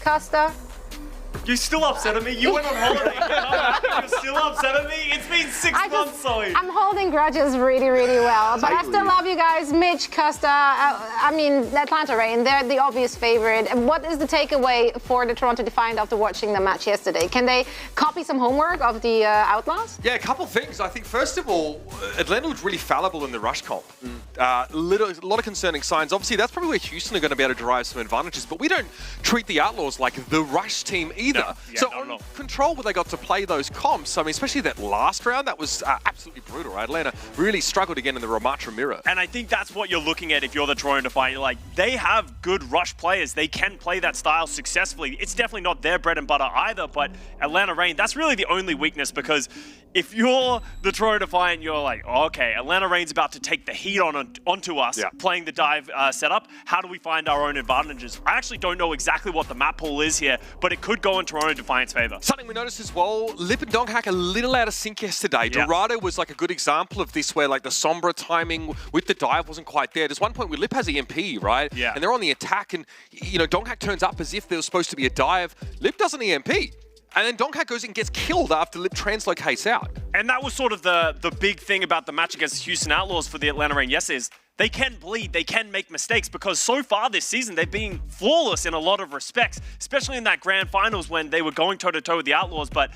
Custer? You're still upset at me? You went on holiday. You're still upset at me? It's been 6 months, Zoe. I'm holding grudges really, really well. But I still love you guys. Mitch, Custer, I mean, Atlanta Reign, they're the obvious favorite. And what is the takeaway for the Toronto Defiant after watching the match yesterday? Can they copy some homework of the Outlaws? Yeah, a couple of things. I think, first of all, Atlanta looked really fallible in the rush comp. A lot of concerning signs. Obviously, that's probably where Houston are going to be able to derive some advantages. But we don't treat the Outlaws like the rush team either. So on Control, where they got to play those comps, I mean, especially that last round, that was absolutely brutal, right? Atlanta really struggled again in the Ramatra mirror. And I think that's what you're looking at if you're the Toronto Defiant. You're like, they have good rush players. They can play that style successfully. It's definitely not their bread and butter either, but Atlanta Reign, that's really the only weakness, because if you're the Toronto Defiant, you're like, oh, okay, Atlanta Reign's about to take the heat onto us, playing the dive setup. How do we find our own advantages? I actually don't know exactly what the map pool is here, but it could go in Toronto Defiant's favor. Something we noticed as well, Lip and Donghak a little out of sync yesterday. Dorado was like a good example of this, where like the Sombra timing with the dive wasn't quite there. There's one point where Lip has EMP, right? Yeah. And they're on the attack, and you know, Donghak turns up as if there was supposed to be a dive. Lip does an EMP. And then Donghak goes and gets killed after Lip translocates out. And that was sort of the big thing about the match against the Houston Outlaws for the Atlanta Reign yesterday is they can bleed, they can make mistakes, because so far this season they've been flawless in a lot of respects, especially in that grand finals when they were going toe-to-toe with the Outlaws. But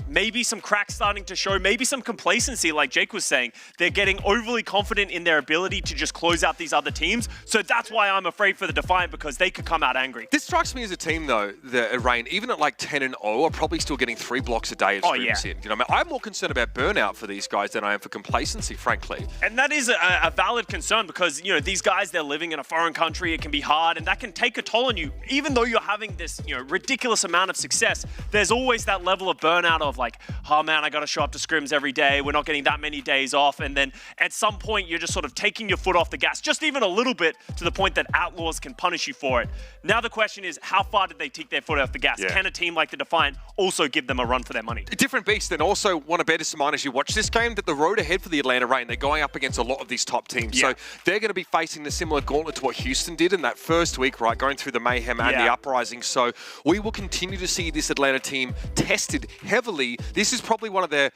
maybe some cracks starting to show, maybe some complacency, like Jake was saying. They're getting overly confident in their ability to just close out these other teams. So that's why I'm afraid for the Defiant, because they could come out angry. This strikes me as a team, though, the Reign, even at like 10-0, are probably still getting 3 blocks a day of scrims in. You know, I'm more concerned about burnout for these guys than I am for complacency, frankly. And that is a valid concern, because, you know, these guys, they're living in a foreign country. It can be hard, and that can take a toll on you. Even though you're having this, you know, ridiculous amount of success, there's always that level of burnout of like, oh man, I got to show up to scrims every day. We're not getting that many days off. And then at some point, you're just sort of taking your foot off the gas, just even a little bit, to the point that Outlaws can punish you for it. Now the question is, how far did they take their foot off the gas? Yeah. Can a team like the Defiant also give them a run for their money? A different beast. And also want to bear this in mind as you watch this game, that the road ahead for the Atlanta Reign, they're going up against a lot of these top teams. So they're going to be facing the similar gauntlet to what Houston did in that first week, right? Going through the mayhem and the uprising. So we will continue to see this Atlanta team tested heavily. This is probably one of their,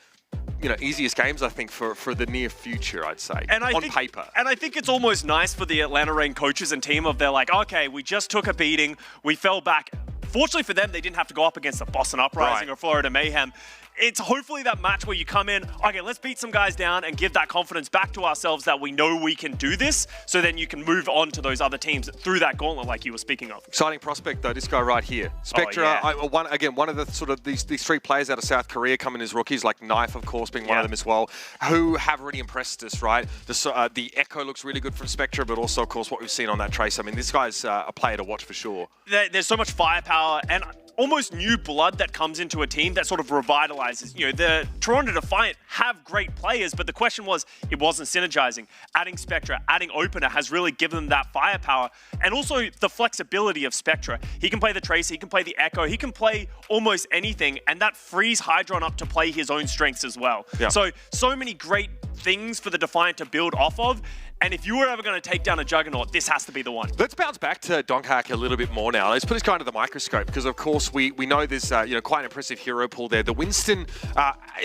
you know, easiest games, I think, for the near future, I'd say, on paper. And I think it's almost nice for the Atlanta Reign coaches and team of, they're like, okay, we just took a beating, we fell back. Fortunately for them, they didn't have to go up against the Boston Uprising or Florida Mayhem. It's hopefully that match where you come in, okay, let's beat some guys down and give that confidence back to ourselves that we know we can do this, so then you can move on to those other teams through that gauntlet like you were speaking of. Exciting prospect, though, this guy right here. Spectra, one of the sort of these 3 players out of South Korea coming as rookies, like Knife, of course, being one of them as well, who have already impressed us, right? The Echo looks really good from Spectra, but also, of course, what we've seen on that Trace. I mean, this guy's a player to watch for sure. There's so much firepower and almost new blood that comes into a team that sort of revitalizes. You know, the Toronto Defiant have great players, but the question was, it wasn't synergizing. Adding Spectra, adding Opener has really given them that firepower, and also the flexibility of Spectra. He can play the Tracer, he can play the Echo, he can play almost anything, and that frees Hydron up to play his own strengths as well. Yeah. So many great things for the Defiant to build off of. And if you were ever going to take down a Juggernaut, this has to be the one. Let's bounce back to Donghak a little bit more now. Let's put this guy under the microscope, because of course we know there's quite an impressive hero pool there. The Winston,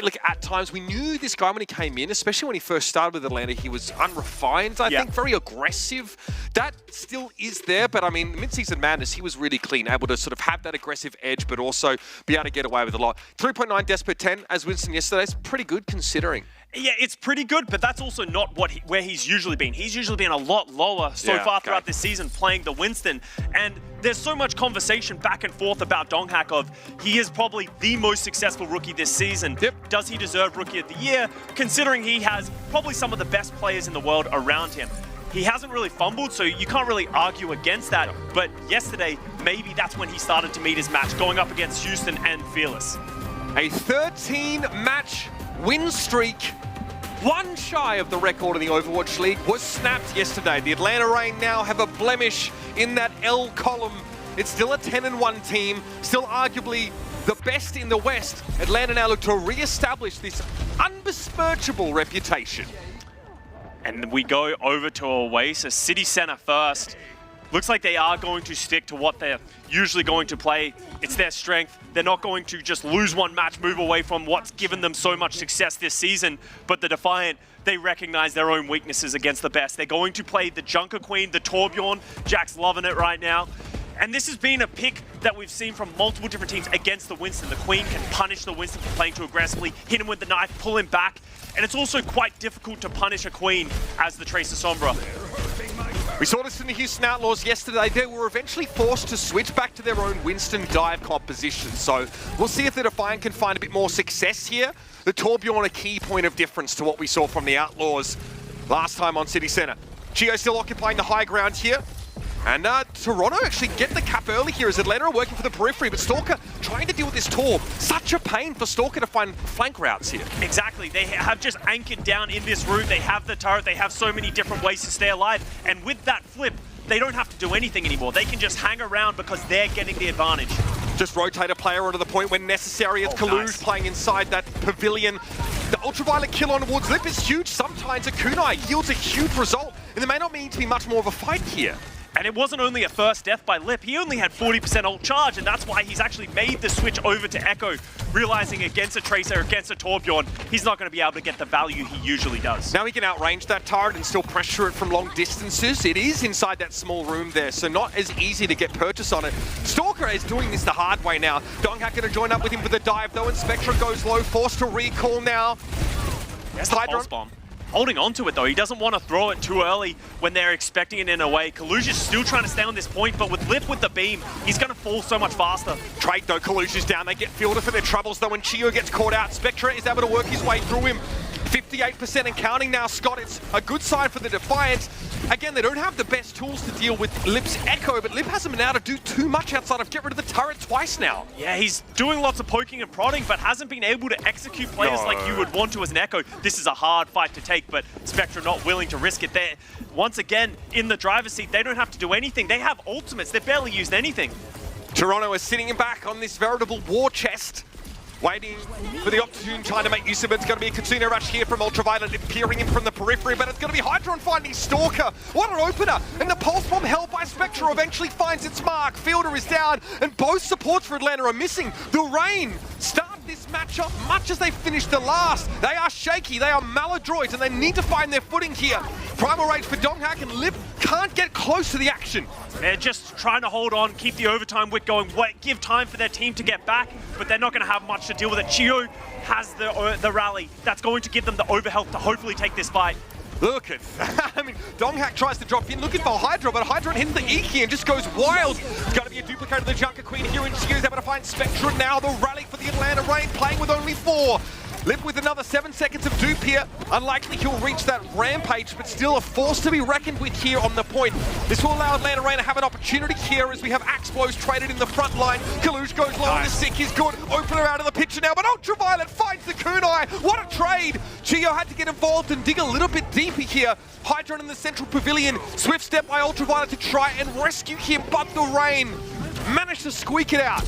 look, at times we knew this guy when he came in, especially when he first started with Atlanta, he was unrefined, I think, very aggressive. That still is there, but I mean, mid-season madness, he was really clean, able to sort of have that aggressive edge, but also be able to get away with a lot. 3.9 deaths per 10 as Winston yesterday is pretty good considering. Yeah, it's pretty good, but that's also not where he's usually been. He's usually been a lot lower so far throughout this season playing the Winston. And there's so much conversation back and forth about Donghak of, he is probably the most successful rookie this season. Does he deserve Rookie of the Year, considering he has probably some of the best players in the world around him? He hasn't really fumbled, so you can't really argue against that. But yesterday, maybe that's when he started to meet his match, going up against Houston and Fearless. A 13-match win streak, one shy of the record in the Overwatch League, was snapped yesterday. The Atlanta Reign now have a blemish in that L column. It's still a 10-1 team, still arguably the best in the West. Atlanta now look to re-establish this unbesmirchable reputation. And we go over to Oasis City Center first. Looks like they are going to stick to what they're usually going to play. It's their strength. They're not going to just lose one match, move away from what's given them so much success this season. But the Defiant, they recognize their own weaknesses against the best. They're going to play the Junker Queen, the Torbjorn. Jack's loving it right now. And this has been a pick that we've seen from multiple different teams against the Winston. The Queen can punish the Winston for playing too aggressively, hit him with the knife, pull him back. And it's also quite difficult to punish a Queen as the Tracer Sombra. We saw this in the Houston Outlaws yesterday. They were eventually forced to switch back to their own Winston dive composition. So we'll see if the Defiant can find a bit more success here. The Torbjorn, a key point of difference to what we saw from the Outlaws last time on City Center. Geo still occupying the high ground here. And Toronto actually get the cap early here as Atlanta are working for the periphery, but Stalker trying to deal with this Torb. Such a pain for Stalker to find flank routes here. Exactly. They have just anchored down in this room. They have the turret. They have so many different ways to stay alive. And with that flip, they don't have to do anything anymore. They can just hang around because they're getting the advantage. Just rotate a player onto the point when necessary. It's Kaluge playing inside that pavilion. The ultraviolet kill on Woods Lip is huge. Sometimes a kunai yields a huge result, and there may not need to be much more of a fight here. And it wasn't only a first death by Lip, he only had 40% ult charge, and that's why he's actually made the switch over to Echo, realizing against a Tracer, against a Torbjorn, he's not going to be able to get the value he usually does. Now he can outrange that turret and still pressure it from long distances. It is inside that small room there, so not as easy to get purchase on it. Stalker is doing this the hard way now. Donghak going to join up with him for the dive though, and Spectra goes low, forced to recall now. There's the pulse bomb. Holding on to it though, he doesn't want to throw it too early when they're expecting it in a way. Kaluge is still trying to stay on this point, but with Lip with the beam, he's going to fall so much faster. Trade though, Kaluge is down. They get fielded for their troubles though when Chio gets caught out. Spectra is able to work his way through him. 58% and counting now, Scott. It's a good sign for the Defiant. Again, they don't have the best tools to deal with Lip's Echo, but Lip hasn't been able to do too much outside of get rid of the turret twice now. Yeah, he's doing lots of poking and prodding, but hasn't been able to execute players like you would want to as an Echo. This is a hard fight to take, but Spectra not willing to risk it there. Once again, in the driver's seat, they don't have to do anything. They have ultimates. They've barely used anything. Toronto is sitting back on this veritable war chest, waiting for the opportune time to make use of it. It's going to be a Katsuna rush here from Ultraviolet, peering in from the periphery, but it's going to be Hydron finding Stalker. What an opener! And the pulse bomb held by Spectra eventually finds its mark. Fielder is down, and both supports for Atlanta are missing. The Rain start this matchup much as they finished the last. They are shaky, they are maladroit, and they need to find their footing here. Primal Rage for Donghak, and Lip can't get close to the action. They're just trying to hold on, keep the overtime wick going, give time for their team to get back, but they're not going to have much to deal with it. Chio has the rally that's going to give them the overhealth to hopefully take this fight. Look at that. I mean, Donghak tries to drop in looking for Hydra, but Hydra hits the Iki and just goes wild. It's going to be a duplicate of the Junker Queen here, and Chio's able to find Spectra now. The rally for the Atlanta Rain, playing with only 4. Lip with another 7 seconds of dupe here. Unlikely he'll reach that rampage, but still a force to be reckoned with here on the point. This will allow Atlanta Rain to have an opportunity here as we have Axe Blows traded in the front line. Kaluge goes low and the sick is good. Opener out of the picture now, but Ultraviolet finds the kunai. What a trade! Chio had to get involved and dig a little bit deeper here. Hydron in the central pavilion. Swift step by Ultraviolet to try and rescue him, but the Rain managed to squeak it out.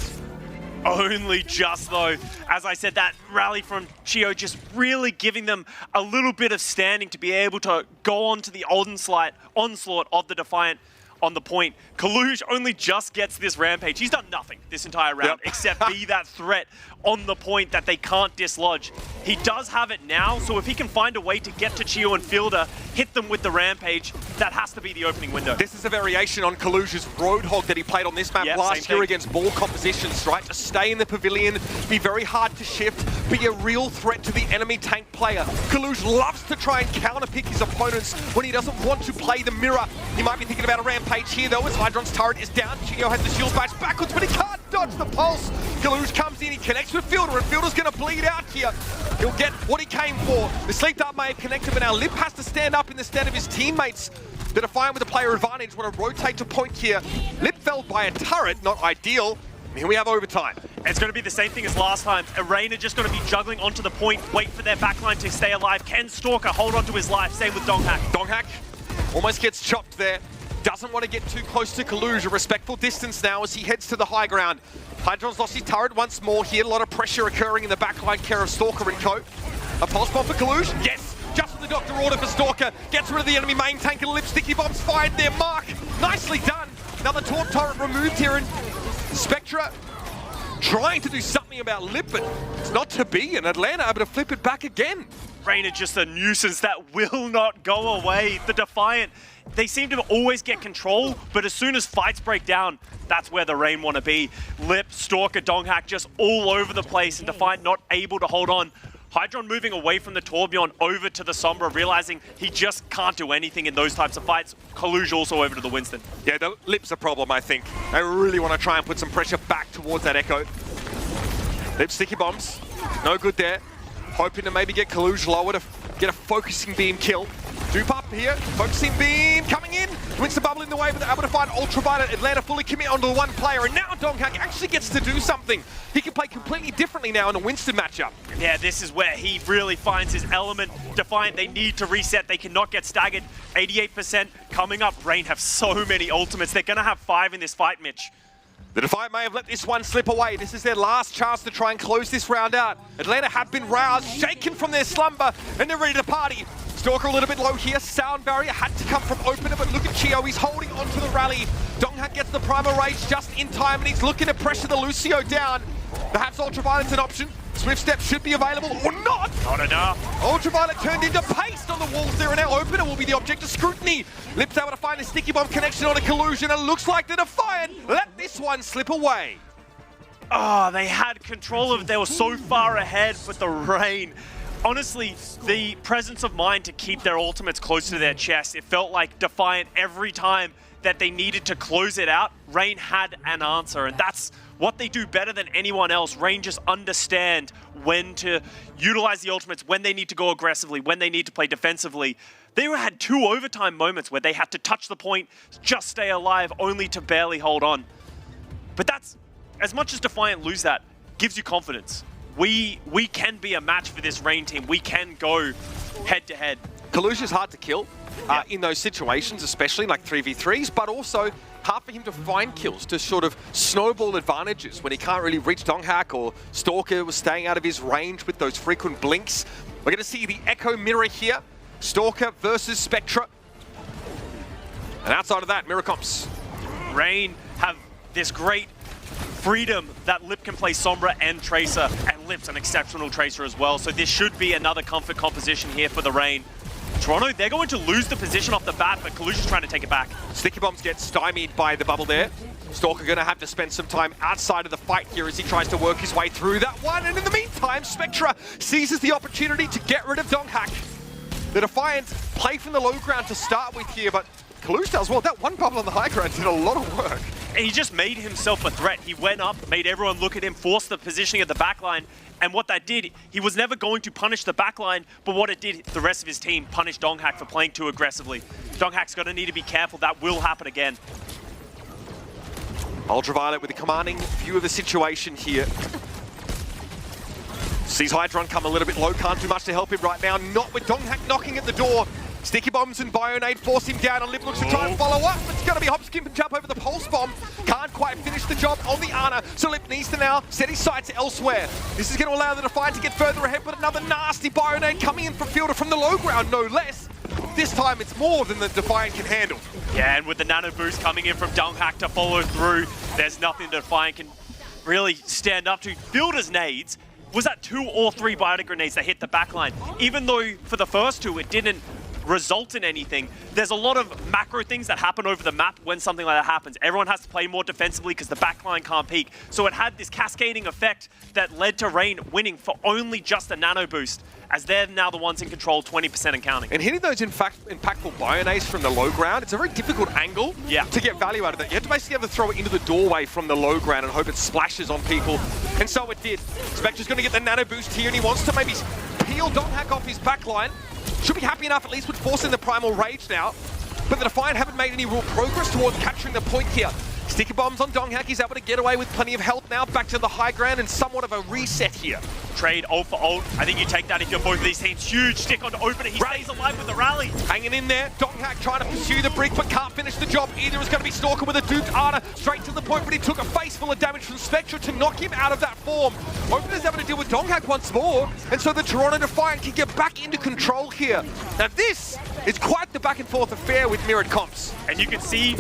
Only just though. As I said, that rally from Chio just really giving them a little bit of standing to be able to go on to the onslaught of the Defiant on the point. Kaluge only just gets this rampage. He's done nothing this entire round except be that threat on the point that they can't dislodge. He does have it now, so if he can find a way to get to Chio and Fielder, hit them with the rampage, that has to be the opening window. This is a variation on Kaluge's Roadhog that he played on this map last year against ball compositions, right? To stay in the pavilion, be very hard to shift, be a real threat to the enemy tank player. Kaluge loves to try and counterpick his opponents when he doesn't want to play the mirror. He might be thinking about a rampage here though, as Hydron's turret is down. Chio has the shield bash backwards, but he can't dodge the pulse. Kaluge comes in, he connects with Fielder, and Fielder's going to bleed out here. He'll get what he came for. The sleep dart may have connected, but now Lip has to stand up in the stead of his teammates. The Defiant with a player advantage, want to rotate to point here. Lip fell by a turret, not ideal. Here we have overtime. It's going to be the same thing as last time. Arena just going to be juggling onto the point, wait for their backline to stay alive. Can Stalker hold on to his life? Same with Donghak. Donghak almost gets chopped there. Doesn't want to get too close to Kaluge. A respectful distance now as he heads to the high ground. Hydron's lost his turret once more here. A lot of pressure occurring in the backline care of Stalker and co. A pulse bomb for Kaluge. Yes! Just the doctor order for Stalker. Gets rid of the enemy main tank, and Lip sticky bombs fired there. Mark, nicely done. Another Taunt turret removed here, and Spectra trying to do something about Lip, but it's not to be, and Atlanta able to flip it back again. Rain are just a nuisance that will not go away. The Defiant, they seem to always get control, but as soon as fights break down, that's where the Rain want to be. Lip, Stalker, Donghack just all over the place, and Defiant not able to hold on. Hydron moving away from the Torbjorn over to the Sombra, realizing he just can't do anything in those types of fights. Kaluj also over to the Winston. Yeah, the Lip's a problem, I think. They really want to try and put some pressure back towards that Echo. Lip sticky bombs, no good there. Hoping to maybe get Kaluj lower to get a focusing beam kill. Dupe up here, focusing beam coming in. Winston bubble in the way, but they're able to find Ultraviolet. Atlanta fully commit onto the one player, and now Donghack actually gets to do something. He can play completely differently now in a Winston matchup. Yeah, this is where he really finds his element. Defiant, they need to reset. They cannot get staggered. 88% coming up. Rain have so many ultimates. They're going to have 5 in this fight, Mitch. The Defiant may have let this one slip away. This is their last chance to try and close this round out. Atlanta have been roused, shaken from their slumber, and they're ready to party. Stalker a little bit low here. Sound barrier had to come from opener, but look at Chio. He's holding onto the rally. Donghack gets the Primal Rage just in time, and he's looking to pressure the Lucio down. Perhaps Ultraviolet's an option. Swift Step should be available, or not! Not enough. Ultraviolet turned into paste on the walls there, and now opener will be the object of scrutiny. Lip's able to find a sticky bomb connection on a collusion, and it looks like the Defiant let this one slip away. Oh, they had control of it. They were so far ahead, but the Rain. Honestly, the presence of mind to keep their ultimates close to their chest, it felt like Defiant every time that they needed to close it out, Rain had an answer, and that's what they do better than anyone else. Rain just understand when to utilize the ultimates, when they need to go aggressively, when they need to play defensively. They had 2 overtime moments where they had to touch the point, just stay alive, only to barely hold on. But that's, as much as Defiant lose that, gives you confidence. We can be a match for this Rain team. We can go head to head. Kalush is hard to kill in those situations, especially like 3v3s, but also hard for him to find kills, to sort of snowball advantages when he can't really reach Donghack, or Stalker was staying out of his range with those frequent blinks. We're going to see the Echo mirror here. Stalker versus Spectra. And outside of that, mirror comps. Rain have this great freedom that Lip can play Sombra and Tracer, and Lip's an exceptional Tracer as well, so this should be another comfort composition here for the Rain. Toronto, they're going to lose the position off the bat, but Kalush is trying to take it back. Sticky Bombs get stymied by the bubble there. Stalker going to have to spend some time outside of the fight here as he tries to work his way through that one, and in the meantime, Spectra seizes the opportunity to get rid of Donghack. The Defiant play from the low ground to start with here, but Kalush does well. That one bubble on the high ground did a lot of work. And he just made himself a threat. He went up, made everyone look at him, forced the positioning of the backline, and what that did, he was never going to punish the backline, but what it did, the rest of his team punished Donghack for playing too aggressively. Donghack's going to need to be careful. That will happen again. Ultraviolet with a commanding view of the situation here. Sees Hydron come a little bit low, can't do much to help him right now. Not with Donghack knocking at the door. Sticky Bombs and Bionade force him down, and Lip looks to try and follow up. It's going to be hop, skip, and jump over the Pulse Bomb. Can't quite finish the job on the Ana, so Lip needs to now set his sights elsewhere. This is going to allow the Defiant to get further ahead, but another nasty Bionade coming in from Fielder from the low ground, no less. This time it's more than the Defiant can handle. Yeah, and with the nano boost coming in from Donghack to follow through, there's nothing the Defiant can really stand up to. Fielder's nades, was that 2 or 3 biotic grenades that hit the backline? Even though for the first 2 it didn't result in anything, there's a lot of macro things that happen over the map when something like that happens. Everyone has to play more defensively because the backline can't peek. So it had this cascading effect that led to Rain winning for only just a nano boost, as they're now the ones in control, 20% and counting. And hitting those impactful Bionades from the low ground, it's a very difficult angle to get value out of that. You have to basically have to throw it into the doorway from the low ground and hope it splashes on people. And so it did. Spectra's going to get the nano boost here, and he wants to maybe peel Donghack off his backline. Should be happy enough at least with forcing the Primal Rage now. But the Defiant haven't made any real progress towards capturing the point here. Sticky Bombs on Donghack, he's able to get away with plenty of health now, back to the high ground and somewhat of a reset here. Trade ult for ult. I think you take that if you're both of these teams. Huge stick onto opener. He stays alive with the rally. Hanging in there. Donghack trying to pursue the brick but can't finish the job either. It's going to be Stalker with a duped Ana straight to the point, but he took a face full of damage from Spectra to knock him out of that form. Opener's able to deal with Donghack once more, and so the Toronto Defiant can get back into control here. Now this is quite the back and forth affair with mirrored comps. And you can see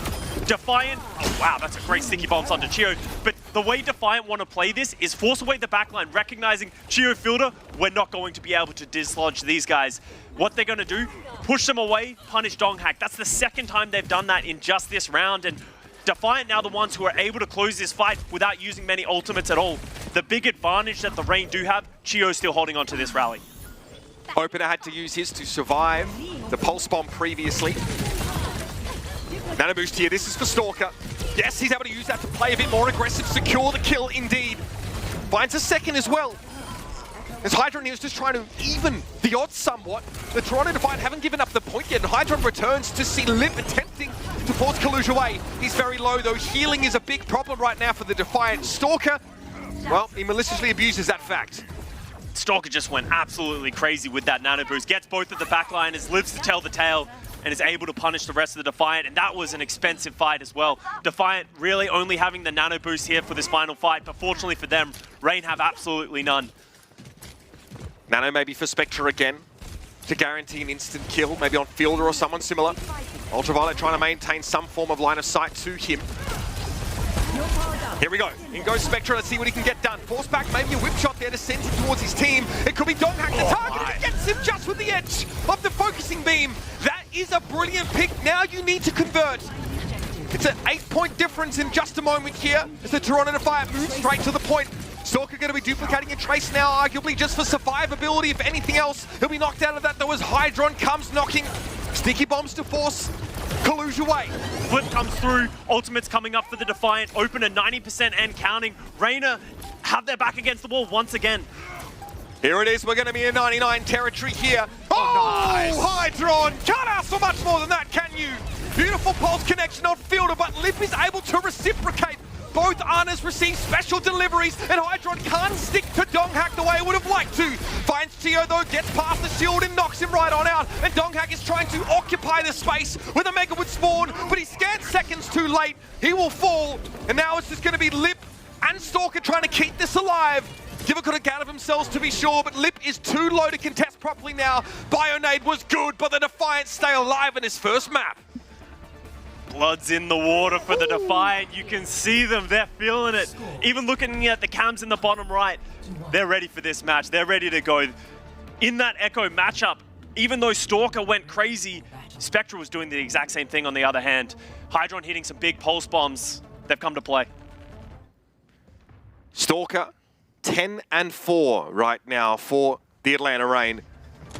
Defiant, oh wow, that's a great sticky bombs onto Chio. But the way Defiant want to play this is force away the backline, recognizing Chio Fielder, we're not going to be able to dislodge these guys. What they're going to do, push them away, punish Donghack. That's the second time they've done that in just this round. And Defiant now the ones who are able to close this fight without using many ultimates at all. The big advantage that the Reign do have, Chio's still holding on to this rally. Opener had to use his to survive the pulse bomb previously. Nano boost here, this is for Stalker. Yes, he's able to use that to play a bit more aggressive, secure the kill indeed. Finds a second as well. As Hydron here is just trying to even the odds somewhat. The Toronto Defiant haven't given up the point yet, and Hydron returns to see Lip attempting to force Kaluge away. He's very low though, healing is a big problem right now for the Defiant. Stalker, well, he maliciously abuses that fact. Stalker just went absolutely crazy with that nano boost. Gets both of the backliners, lives to tell the tale, and is able to punish the rest of the Defiant, and that was an expensive fight as well. Defiant really only having the nano boost here for this final fight, but fortunately for them, Reign have absolutely none. Nano maybe for Spectre again, to guarantee an instant kill, maybe on Fielder or someone similar. Ultraviolet trying to maintain some form of line of sight to him. Here we go. In goes Spectre. Let's see what he can get done. Force back, maybe a whip shot there to send him towards his team. It could be Donghack the target. He gets him just with the edge of the focusing beam. That is a brilliant pick. Now you need to convert. It's an 8-point difference in just a moment here as the Toronto Defiant moves straight to the point. Stalker going to be duplicating a trace now, arguably just for survivability. If anything else, he'll be knocked out of that. Though as Hydron comes knocking sticky bombs to force Kaluge away. Flip comes through, ultimates coming up for the Defiant, open at 90% and counting. Reina have their back against the wall once again. Here it is, we're going to be in 99 territory here. Oh, nice. Hydron! Can't ask for much more than that, can you? Beautiful pulse connection on Fielder, but Lip is able to reciprocate. Both Arnas receive special deliveries, and Hydron can't stick to Donghack the way it would have liked to. Finds Chio though, gets past the shield and knocks him right on out, and Donghack is trying to occupy the space with a Mega Wood spawn, but he's scant seconds too late. He will fall, and now it's just going to be Lip and Stalker trying to keep this alive. Giver could have gathered themselves to be sure, but Lip is too low to contest properly now. Bionade was good, but the Defiant stay alive in his first map. Blood's in the water for the Defiant. You can see them, they're feeling it. Even looking at the cams in the bottom right, they're ready for this match. They're ready to go. In that Echo matchup, even though Stalker went crazy, Spectre was doing the exact same thing on the other hand. Hydron hitting some big pulse bombs. They've come to play. Stalker, 10-4 right now for the Atlanta Reign.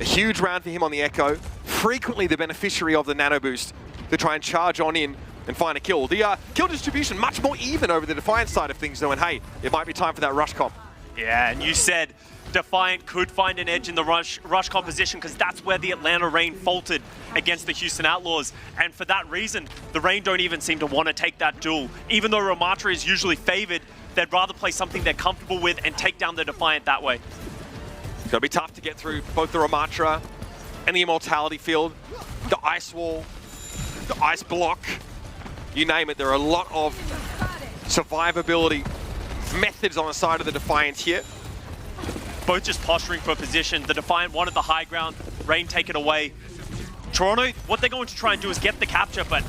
A huge round for him on the Echo. Frequently the beneficiary of the nano boost to try and charge on in and find a kill. The kill distribution much more even over the Defiant side of things though, and hey, it might be time for that rush comp. Yeah, and you said Defiant could find an edge in the rush composition because that's where the Atlanta Reign faltered against the Houston Outlaws. And for that reason, the Reign don't even seem to want to take that duel. Even though Ramatra is usually favored, they'd rather play something they're comfortable with and take down the Defiant that way. It's going to be tough to get through both the Ramatra and the Immortality field, the Ice Wall, the Ice Block, you name it. There are a lot of survivability methods on the side of the Defiant here. Both just posturing for position. The Defiant wanted the high ground, Reign take it away. Toronto, what they're going to try and do is get the capture, but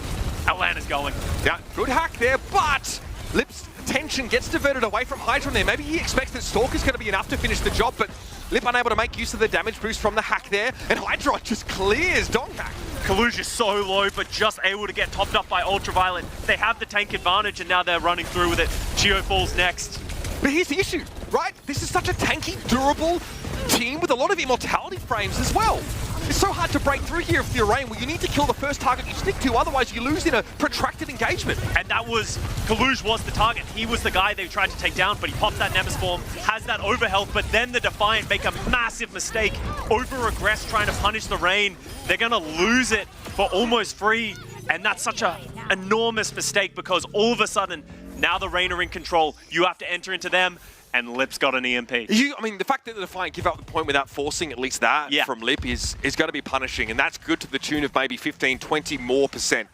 Atlanta's going. Yeah, good hack there, but Lip's attention gets diverted away from Hydron there. Maybe he expects that Stalker's going to be enough to finish the job, but Lip unable to make use of the damage boost from the hack there, and Hydron just clears Donghack. Kaluge is so low, but just able to get topped up by Ultraviolet. They have the tank advantage, and now they're running through with it. Chio falls next. But here's the issue, right? This is such a tanky, durable team with a lot of immortality frames as well. It's so hard to break through here if you're Reign, where you need to kill the first target you stick to, otherwise you lose in a protracted engagement. And that was, Kaluge was the target. He was the guy they tried to take down, but he pops that Nemesis form, has that overhealth, but then the Defiant make a massive mistake, over-aggress trying to punish the Reign. They're gonna lose it for almost free, and that's such an enormous mistake because all of a sudden, now the Reign are in control. You have to enter into them, and Lip's got an EMP. I mean, the fact that the Defiant give up the point without forcing at least that from Lip is going to be punishing, and that's good to the tune of maybe 15, 20 more %.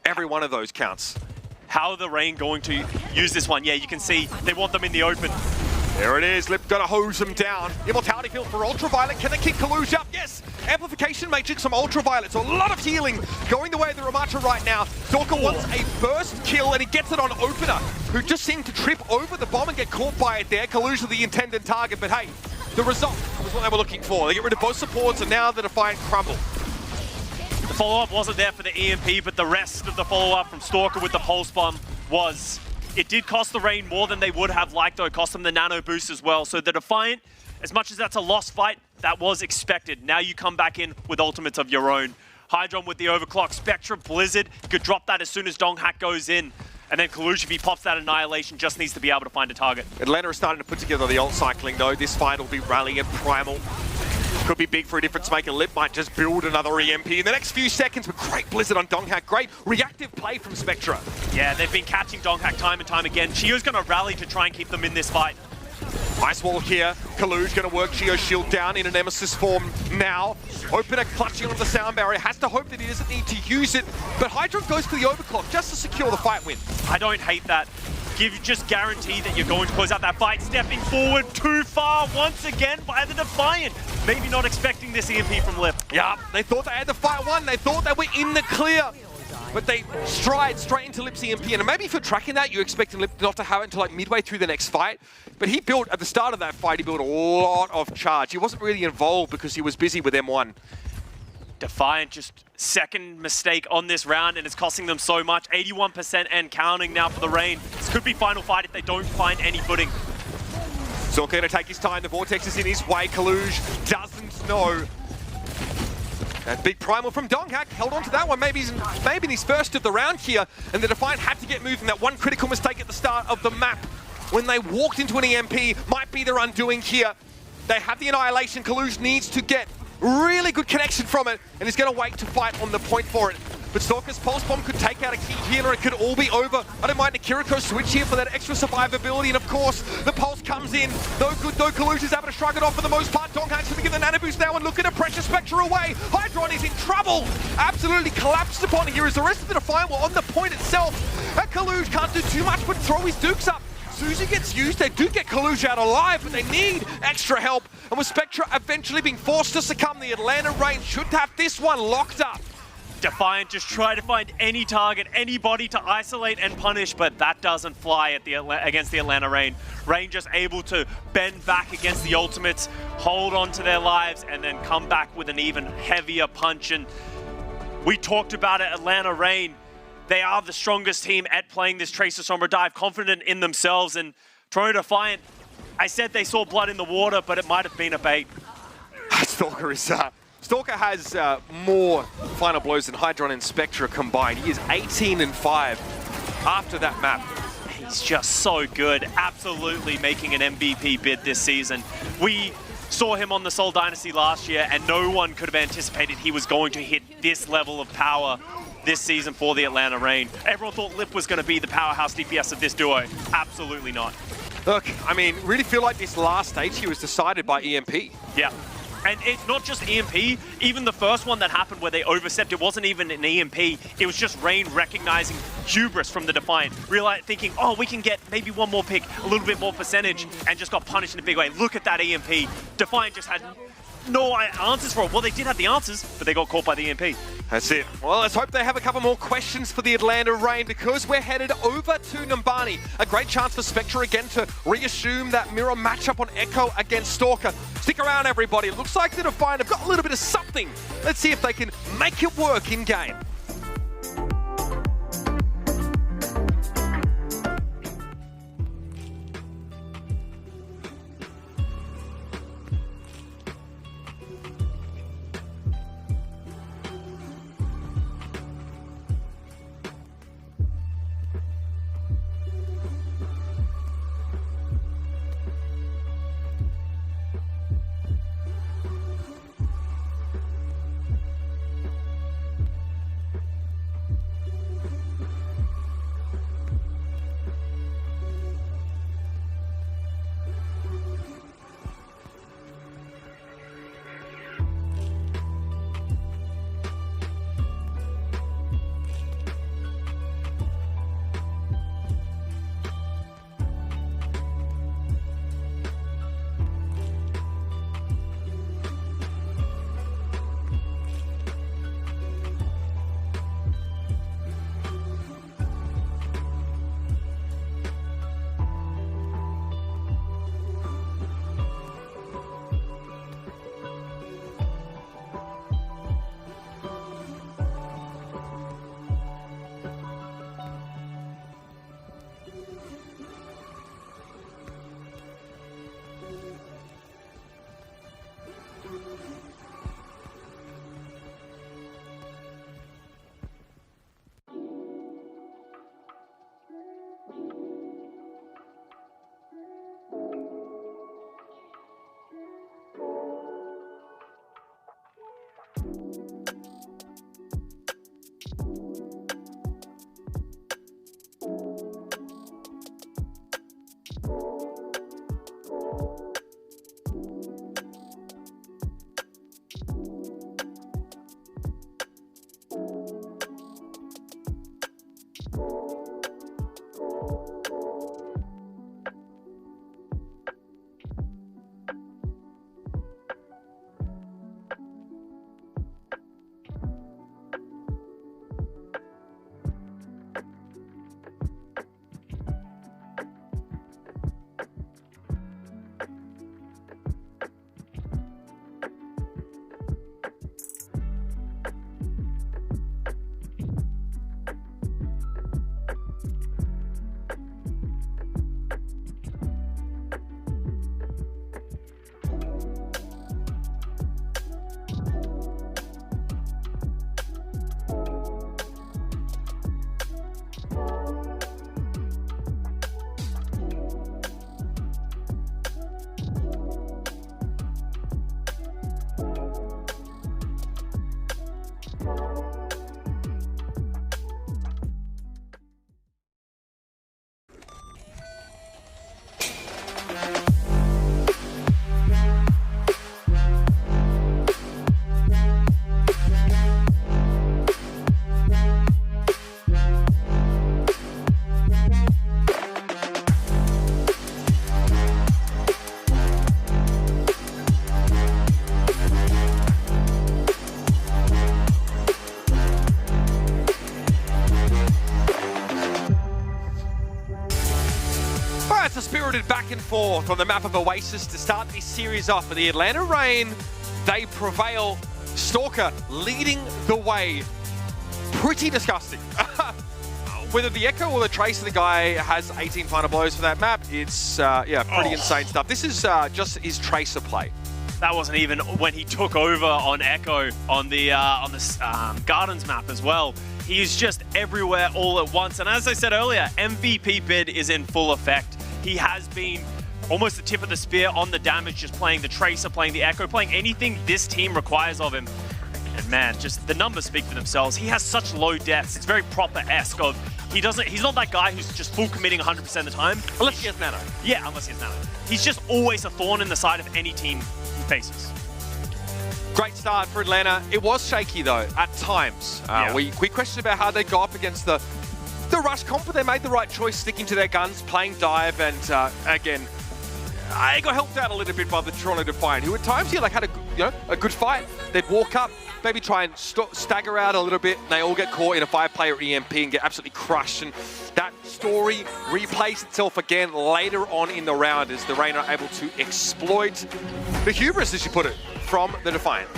Every one of those counts. How are the Reign going to use this one? Yeah, you can see they want them in the open. There it is, Lip gonna hose him down. Immortality field for Ultraviolet. Can they keep Kaluj up? Yes! Amplification Matrix from Ultraviolet, so a lot of healing going the way of the Ramatra right now. Stalker wants a first kill, and he gets it on Opener, who just seemed to trip over the bomb and get caught by it there. Kaluj the intended target, but hey, the result was what they were looking for. They get rid of both supports, and now the Defiant crumble. The follow-up wasn't there for the EMP, but the rest of the follow-up from Stalker with the Pulse Bomb was. It did cost the Reign more than they would have liked, though. It cost them the nano boost as well. So the Defiant, as much as that's a lost fight, that was expected. Now you come back in with ultimates of your own. Hydron with the overclock. Spectra, Blizzard, could drop that as soon as Donghack goes in. And then Kaluj, if he pops that Annihilation, just needs to be able to find a target. Atlanta is starting to put together the ult cycling, though. This fight will be rallying at Primal. Could be big for a difference maker. Lip might just build another EMP in the next few seconds, but great Blizzard on Donghack. Great reactive play from Spectra. Yeah, they've been catching Donghack time and time again. Chio's going to rally to try and keep them in this fight. Ice wall here. Kaluj going to work Chio's shield down in a Nemesis form now. Opener clutching on the sound barrier. Has to hope that he doesn't need to use it. But Hydron goes for the overclock just to secure the fight win. I don't hate that. Just guarantee that you're going to close out that fight. Stepping forward too far once again by the Defiant. Maybe not expecting this EMP from Lip. Yeah, they thought they had the fight won. They thought they were in the clear. But they stride straight into Lip's EMP. And maybe if you're tracking that, you're expecting Lip not to have it until like midway through the next fight. But he built, at the start of that fight, he built a lot of charge. He wasn't really involved because he was busy with M1. Defiant, just second mistake on this round, and it's costing them so much. 81% and counting now for the Reign. This could be final fight if they don't find any footing. Zorka going to take his time. The Vortex is in his way. Kaluj doesn't know. That big primal from Donghack held on to that one. Maybe in his first of the round here, and the Defiant had to get moving. That one critical mistake at the start of the map when they walked into an EMP might be their undoing here. They have the Annihilation. Kaluj needs to get really good connection from it, and he's going to wait to fight on the point for it. But Stalker's Pulse Bomb could take out a key healer. It could all be over. I don't mind the Kiriko switch here for that extra survivability. And of course, the Pulse comes in. No good, though. Kaluj is able to shrug it off for the most part. Donghack's going to get the nano boost now and look at a pressure Spectre away. Hydron is in trouble. Absolutely collapsed upon here as the rest of the Defiant were on the point itself. And Kaluj can't do too much but throw his dukes up. Susie gets used, they do get Kaluj out alive, but they need extra help. And with Spectra eventually being forced to succumb, the Atlanta Reign should have this one locked up. Defiant just try to find any target, anybody to isolate and punish, but that doesn't fly at against the Atlanta Reign. Reign just able to bend back against the ultimates, hold on to their lives, and then come back with an even heavier punch. And we talked about it, Atlanta Reign. They are the strongest team at playing this Tracer Sombra dive, confident in themselves. And Toronto Defiant, I said they saw blood in the water, but it might have been a bait. Stalker has more final blows than Hydron and Spectra combined. He is 18-5 after that map. He's just so good, absolutely making an MVP bid this season. We saw him on the Seoul Dynasty last year, and no one could have anticipated he was going to hit this level of power this season for the Atlanta Reign. Everyone thought Lip was going to be the powerhouse DPS of this duo. Absolutely not. Look, I mean, really feel like this last stage here was decided by EMP. Yeah. And it's not just EMP, even the first one that happened where they overstepped, it wasn't even an EMP, it was just Reign recognizing hubris from the Defiant, thinking, oh, we can get maybe one more pick, a little bit more percentage, and just got punished in a big way. Look at that EMP. Defiant just had no answers for it. Well, they did have the answers, but they got caught by the EMP. That's it. Well, let's hope they have a couple more questions for the Atlanta Reign, because we're headed over to Numbani. A great chance for Spectre again to reassume that mirror matchup on Echo against Stalker. Stick around, everybody. It looks like the Defiant have got a little bit of something. Let's see if they can make it work in-game. Spirited back and forth on the map of Oasis to start this series off. For the Atlanta Reign, they prevail. Stalker leading the way. Pretty disgusting. Whether the Echo or the Tracer, the guy has 18 final blows for that map. It's yeah, pretty insane stuff. This is just his Tracer play. That wasn't even when he took over on Echo on the Gardens map as well. He's just everywhere all at once. And as I said earlier, MVP bid is in full effect. He has been almost the tip of the spear on the damage, just playing the Tracer, playing the Echo, playing anything this team requires of him. And man, just the numbers speak for themselves. He has such low deaths. It's very proper-esque of, he's not that guy who's just full committing 100% of the time. Unless he has Nano. Yeah, unless he has Nano. He's just always a thorn in the side of any team he faces. Great start for Atlanta. It was shaky though, at times. Yeah. We questioned about how they go up against the rush comp, but they made the right choice, sticking to their guns, playing dive, and again, I got helped out a little bit by the Toronto Defiant, who at times had a good fight. They'd walk up, maybe try and stagger out a little bit, and they all get caught in a 5-player EMP and get absolutely crushed. And that story replays itself again later on in the round as the Reign are able to exploit the hubris, as you put it, from the Defiant.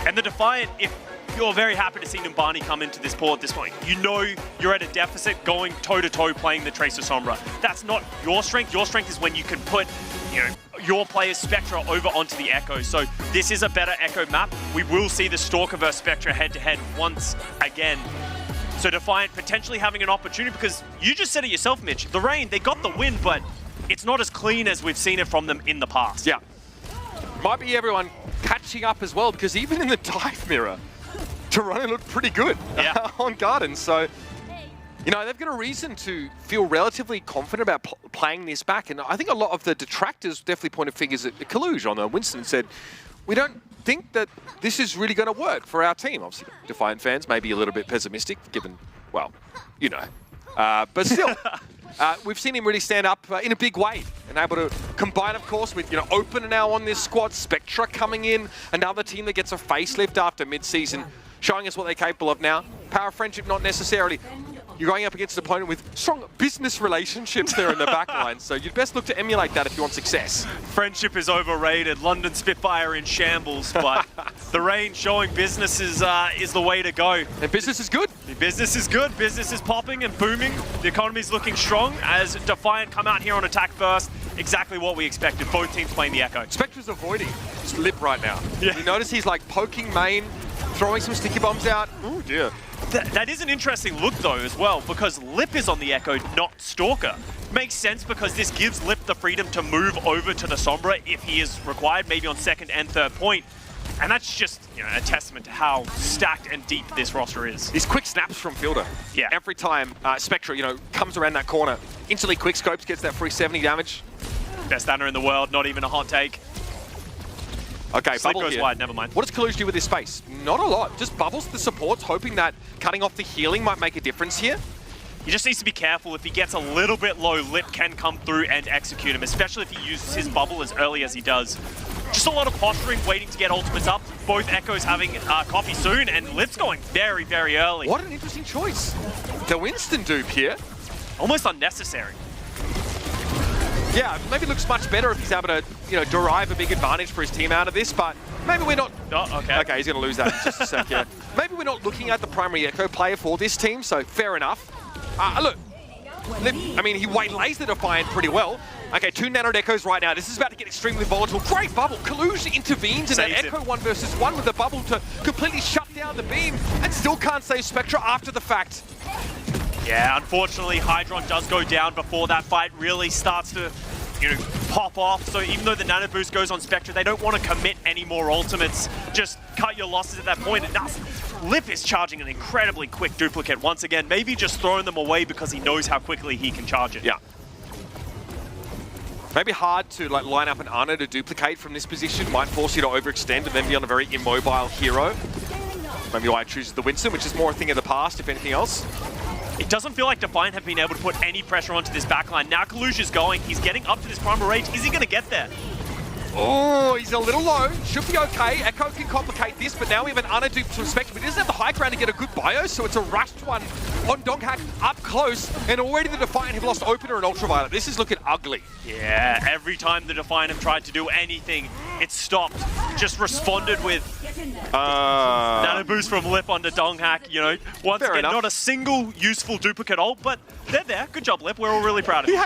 And the Defiant, if you're very happy to see Numbani come into this pool at this point. You know you're at a deficit going toe-to-toe playing the Tracer Sombra. That's not your strength. Your strength is when you can put, your player's Spectra over onto the Echo. So this is a better Echo map. We will see the Stalker versus Spectra head-to-head once again. So Defiant potentially having an opportunity, because you just said it yourself, Mitch. The Reign, they got the win, but it's not as clean as we've seen it from them in the past. Yeah. Might be everyone catching up as well, because even in the dive mirror, Toronto looked pretty good on Gardens. So, they've got a reason to feel relatively confident about playing this back. And I think a lot of the detractors definitely pointed fingers at Kaluge on Winston and said, we don't think that this is really going to work for our team. Obviously, Defiant fans may be a little bit pessimistic, given, well, but still, we've seen him really stand up in a big way and able to combine, of course, with, Open now on this squad, Spectra coming in, another team that gets a facelift after mid-season, showing us what they're capable of now. Power of friendship, not necessarily. You're going up against an opponent with strong business relationships there in the back line, so you'd best look to emulate that if you want success. Friendship is overrated. London Spitfire in shambles, but the Reign showing business is the way to go. And business is good. Business is good. Business is popping and booming. The economy's looking strong as Defiant come out here on attack first. Exactly what we expected. Both teams playing the Echo. Spectra's avoiding Lip right now. Yeah. You notice he's like poking main, throwing some sticky bombs out. Oh dear. That is an interesting look though as well, because Lip is on the Echo, not Stalker. Makes sense because this gives Lip the freedom to move over to the Sombra if he is required, maybe on second and third point. And that's just a testament to how stacked and deep this roster is. These quick snaps from Fielder. Yeah. Every time Spectra, comes around that corner, instantly quick scopes, gets that free 70 damage. Best Anna in the world, not even a hot take. Okay, Sleep bubble goes here. wide, never mind. What does Kaluge do with this space? Not a lot. Just bubbles the supports, hoping that cutting off the healing might make a difference here. He just needs to be careful. If he gets a little bit low, Lip can come through and execute him, especially if he uses his bubble as early as he does. Just a lot of posturing, waiting to get ultimates up. Both Echoes having coffee soon, and Lip's going very, very early. What an interesting choice. The Winston dupe here. Almost unnecessary. Yeah, maybe it looks much better if he's able to, derive a big advantage for his team out of this, but maybe we're not... Oh, okay. Okay, he's going to lose that in just a sec, yeah. Maybe we're not looking at the primary Echo player for this team, so fair enough. Look, Lip, he waylays the Defiant pretty well. Okay, 2 nanoed Echoes right now. This is about to get extremely volatile. Great bubble. Kaluge intervenes in that Echo 1v1 with a bubble to completely shut down the beam and still can't save Spectra after the fact. Yeah, unfortunately, Hydron does go down before that fight really starts to, pop off. So even though the nano boost goes on Spectra, they don't want to commit any more ultimates. Just cut your losses at that point. And now Lip is charging an incredibly quick duplicate once again. Maybe just throwing them away because he knows how quickly he can charge it. Yeah. Maybe hard to like line up an Ana to duplicate from this position. Might force you to overextend and then be on a very immobile hero. Maybe why I choose the Winston, which is more a thing of the past, if anything else. It doesn't feel like Defiant have been able to put any pressure onto this backline. Now Kalusia's going. He's getting up to this primal rage. Is he going to get there? Oh, he's a little low. Should be okay. Echo can complicate this, but now we have an Ana dupe from Spectre, but he doesn't have the high ground to get a good bio, so it's a rushed one on Donghack up close, and already the Defiant have lost Opener and Ultraviolet. This is looking ugly. Yeah, every time the Defiant have tried to do anything, it stopped. Just responded with nano boost from Lip onto Donghack, you know. Once again, not a single useful duplicate ult, but they're there. Good job, Lip. We're all really proud of him.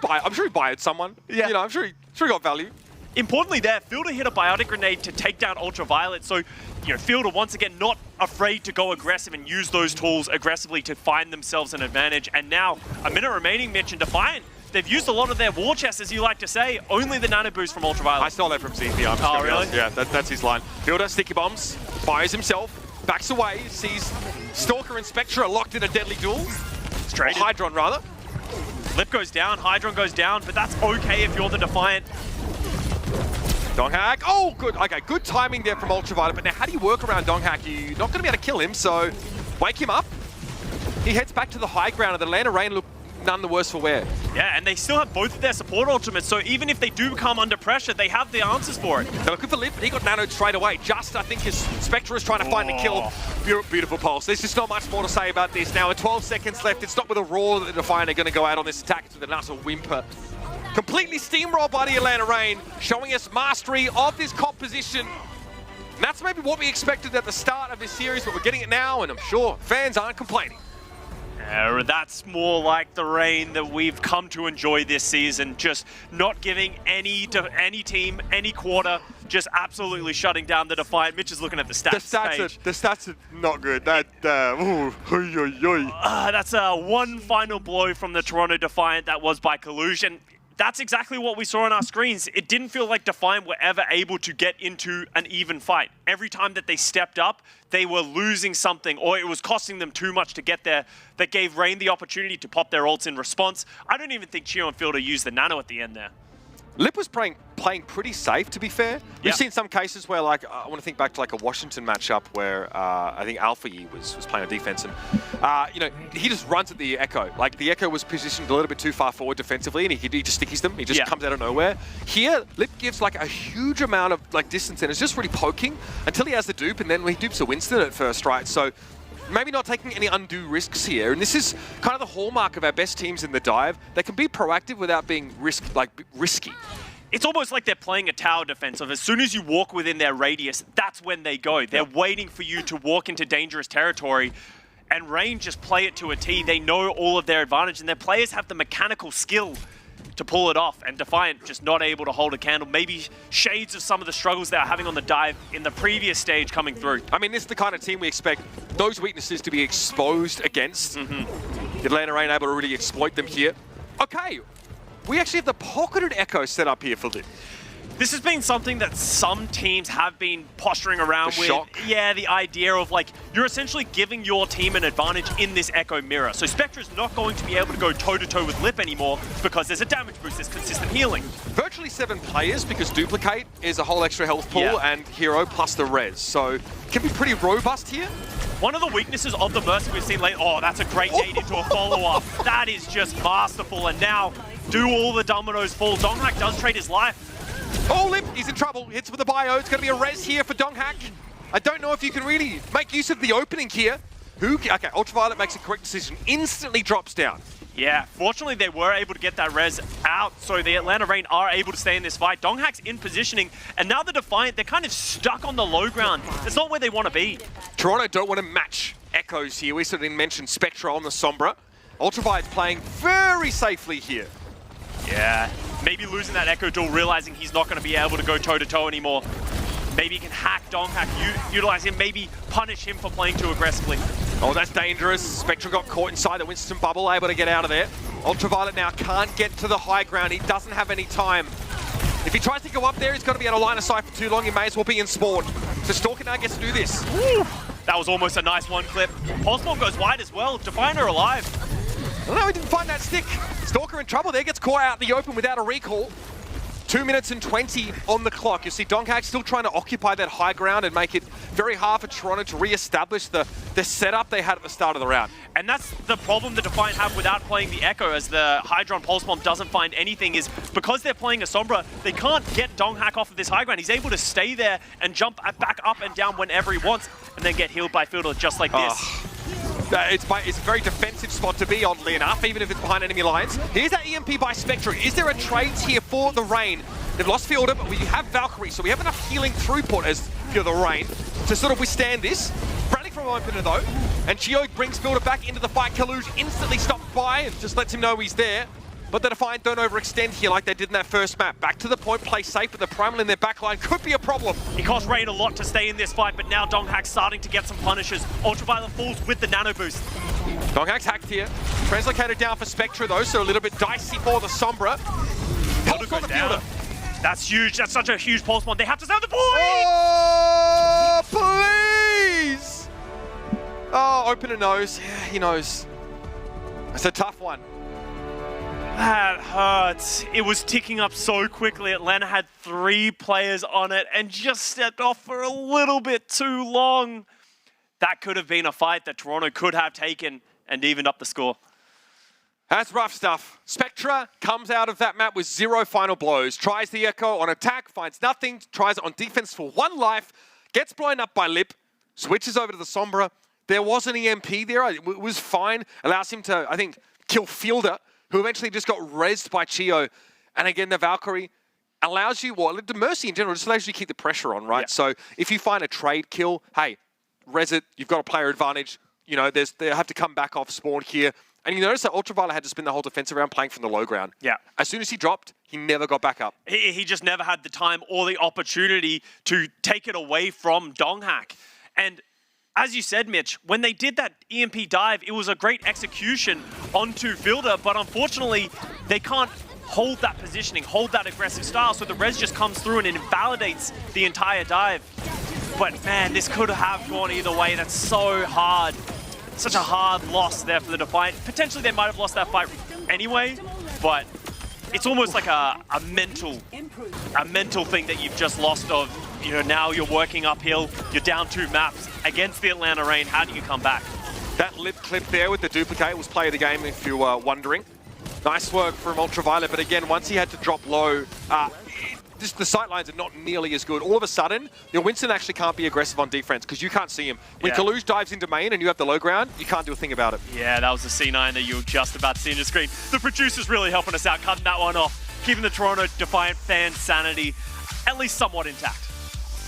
I'm sure he bioed someone. Yeah. You know, I'm sure he got value. Importantly there, Fielder hit a biotic grenade to take down Ultraviolet, so you know, Fielder once again not afraid to go aggressive and use those tools aggressively to find themselves an advantage. And now, a minute remaining, Mitch, and Defiant, they've used a lot of their war chest, as you like to say, only the nano boost from Ultraviolet. I stole that from ZP. Oh, really? Yeah, that's his line. Fielder, sticky bombs, fires himself, backs away, sees Stalker and Spectre are locked in a deadly duel. Straight. Hydron, rather. Lip goes down, Hydron goes down, but that's okay if you're the Defiant. Donghack, oh, good. Okay, good timing there from Ultraviolet, but now how do you work around Donghack? You're not going to be able to kill him, so wake him up. He heads back to the high ground, and the Atlanta Reign look none the worse for wear. Yeah, and they still have both of their support ultimates, so even if they do come under pressure, they have the answers for it. They're looking for Lip, but he got nanoed straight away. Just, I think, his Spectre is trying to find the kill. Beautiful pulse. There's just not much more to say about this. Now, with 12 seconds left, it's not with a roar that the Defiant are going to go out on this attack. It's with an utter whimper. Completely steamrolled by the Atlanta Reign, showing us mastery of this composition. And that's maybe what we expected at the start of this series, but we're getting it now, and I'm sure fans aren't complaining. That's more like the Reign that we've come to enjoy this season. Just not giving any team, any quarter, just absolutely shutting down the Defiant. Mitch is looking at the stats page. The stats are not good. That's one final blow from the Toronto Defiant that was by collusion. That's exactly what we saw on our screens. It didn't feel like Defiant were ever able to get into an even fight. Every time that they stepped up, they were losing something, or it was costing them too much to get there. That gave Reign the opportunity to pop their ults in response. I don't even think Chio and Fielder used the nano at the end there. Lip was playing pretty safe, to be fair. We've seen some cases where, like, I want to think back to like a Washington matchup where I think Alpha Yi was playing on defense, and you know, he just runs at the Echo. Like, the Echo was positioned a little bit too far forward defensively, and he just stickies them. He just comes out of nowhere. Here, Lip gives like a huge amount of like distance, and it's just really poking until he has the dupe, and then he dupes a Winston at first, right? So maybe not taking any undue risks here, and this is kind of the hallmark of our best teams in the dive. They can be proactive without being risky. It's almost like they're playing a tower defensive. As soon as you walk within their radius, that's when they go. They're waiting for you to walk into dangerous territory, and Reign just play it to a T. They know all of their advantage, and their players have the mechanical skill to pull it off, and Defiant just not able to hold a candle. Maybe shades of some of the struggles they are having on the dive in the previous stage coming through. I mean, this is the kind of team we expect those weaknesses to be exposed against. The Atlanta Reign able to really exploit them here. Okay, we actually have the pocketed Echo set up here for Lip. This has been something that some teams have been posturing around with. Shock. Yeah, the idea of like, you're essentially giving your team an advantage in this Echo mirror. So Spectre's not going to be able to go toe-to-toe with Lip anymore because there's a damage boost, there's consistent healing. Virtually 7 players because Duplicate is a whole extra health pool and Hero plus the res. So can be pretty robust here. One of the weaknesses of the Mercy we've seen late, that's a great nade into a follow-up. That is just masterful, and now do all the dominoes fall. Donghack does trade his life. Oh, Lip, he's in trouble. Hits with the bio. It's going to be a res here for Donghack. I don't know if you can really make use of the opening here. Okay, Ultraviolet makes a correct decision. Instantly drops down. Yeah, fortunately they were able to get that res out, so the Atlanta Reign are able to stay in this fight. Donghack's in positioning, and now the Defiant, they're kind of stuck on the low ground. It's not where they want to be. Toronto don't want to match Echoes here. We sort of mentioned Spectra on the Sombra. Ultraviolet's playing very safely here. Yeah, maybe losing that Echo duel, realizing he's not going to be able to go toe-to-toe anymore. Maybe he can hack Donghack, utilize him, maybe punish him for playing too aggressively. Oh, that's dangerous. Spectra got caught inside the Winston bubble, able to get out of there. Ultraviolet now can't get to the high ground. He doesn't have any time. If he tries to go up there, he's got to be out of line of sight for too long. He may as well be in spawn. So Stalker now gets to do this. Woo. That was almost a nice one clip. Pulse Bomb goes wide as well. Defiant are alive. No, he didn't find that stick. Stalker in trouble there, gets caught out in the open without a recall. 2 minutes and 20 on the clock. You see Donghak still trying to occupy that high ground and make it very hard for Toronto to re-establish the setup they had at the start of the round. And that's the problem the Defiant have without playing the Echo, as the Hydron Pulse Bomb doesn't find anything, is because they're playing a Sombra, they can't get Donghak off of this high ground. He's able to stay there and jump back up and down whenever he wants, and then get healed by Fielder just like this. It's a very defensive spot to be, oddly enough, even if it's behind enemy lines. Here's that EMP by Spectre. Is there a trades here for the Rain? They've lost Fielder, but we have Valkyrie, so we have enough healing throughput as for the Rain to sort of withstand this. Bradley from opener though, and Chio brings Fielder back into the fight. Kaluj instantly stops by and just lets him know he's there. But the Defiant don't overextend here like they did in that first map. Back to the point, play safe, but the Primal in their backline could be a problem. It cost Rain a lot to stay in this fight, but now Donghak's starting to get some punishes. Ultraviolet falls with the nano boost. Donghak's hacked here. Translocated down for Spectre though, so a little bit dicey for the Sombra. Pulse on the Fielder. That's huge. That's such a huge pulse bomb. They have to save the point! Oh, please! Oh, opener knows. Yeah, he knows. It's a tough one. That hurts. It was ticking up so quickly. Atlanta had 3 players on it and just stepped off for a little bit too long. That could have been a fight that Toronto could have taken and evened up the score. That's rough stuff. Spectra comes out of that map with 0 final blows. Tries the Echo on attack, finds nothing. Tries it on defense for 1 life. Gets blown up by Lip. Switches over to the Sombra. There was an EMP there. It was fine. Allows him to, I think, kill Fielder, who eventually just got rezzed by Chio. And again, the Valkyrie allows you, well, the Mercy in general just allows you to keep the pressure on, right? Yeah. So if you find a trade kill, hey, res it, you've got a player advantage. You know, they have to come back off spawn here. And you notice that Ultraviolet had to spin the whole defensive round playing from the low ground. Yeah. As soon as he dropped, he never got back up. He just never had the time or the opportunity to take it away from Donghak. And as you said, Mitch, when they did that EMP dive, it was a great execution onto Fielder, but unfortunately, they can't hold that positioning, hold that aggressive style, so the res just comes through and it invalidates the entire dive. But man, this could have gone either way. That's so hard. Such a hard loss there for the Defiant. Potentially they might have lost that fight anyway, but it's almost like a mental thing that you've just lost of, you know, now you're working uphill, you're down 2 maps against the Atlanta Rain. How do you come back? That lip clip there with the duplicate was play of the game, if you were wondering. Nice work from Ultraviolet, but again, once he had to drop low, the sight lines are not nearly as good. All of a sudden, your Winston actually can't be aggressive on defense because you can't see him. When Kaluj dives into main and you have the low ground, you can't do a thing about it. Yeah, that was the C9 that you were just about to see on your screen. The producer's really helping us out, cutting that one off, keeping the Toronto Defiant fans' sanity at least somewhat intact.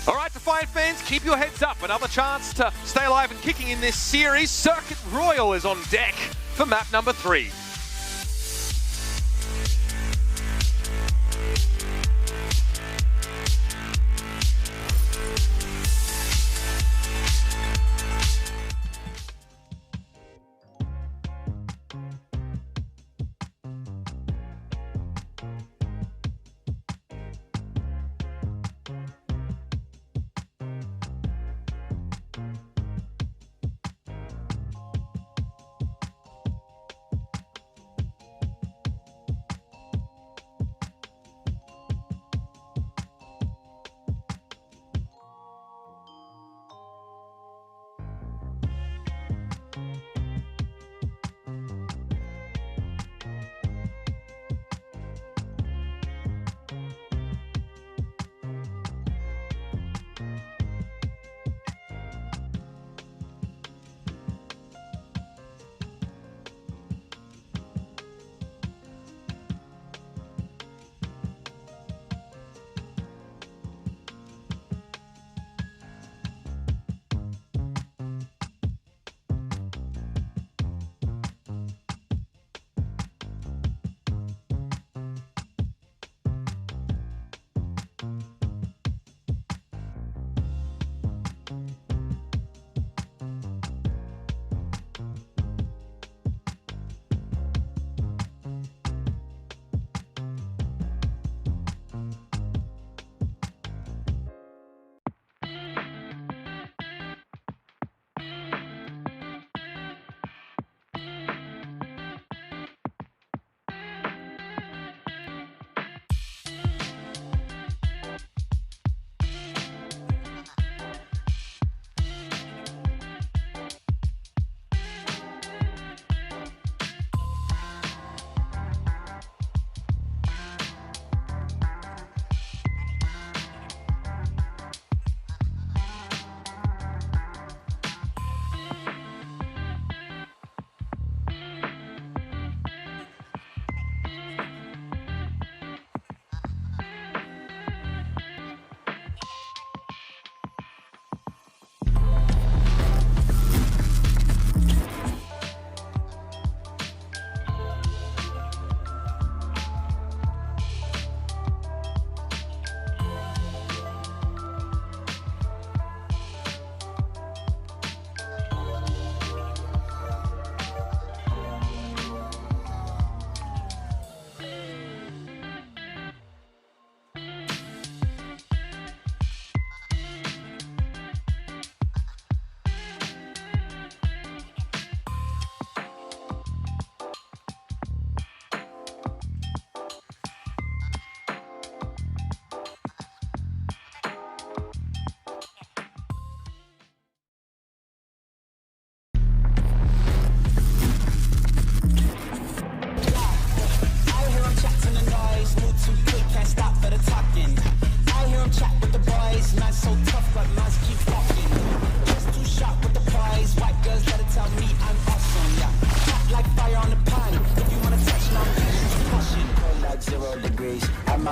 All right, Defiant fans, keep your heads up. Another chance to stay alive and kicking in this series. Circuit Royal is on deck for map number 3.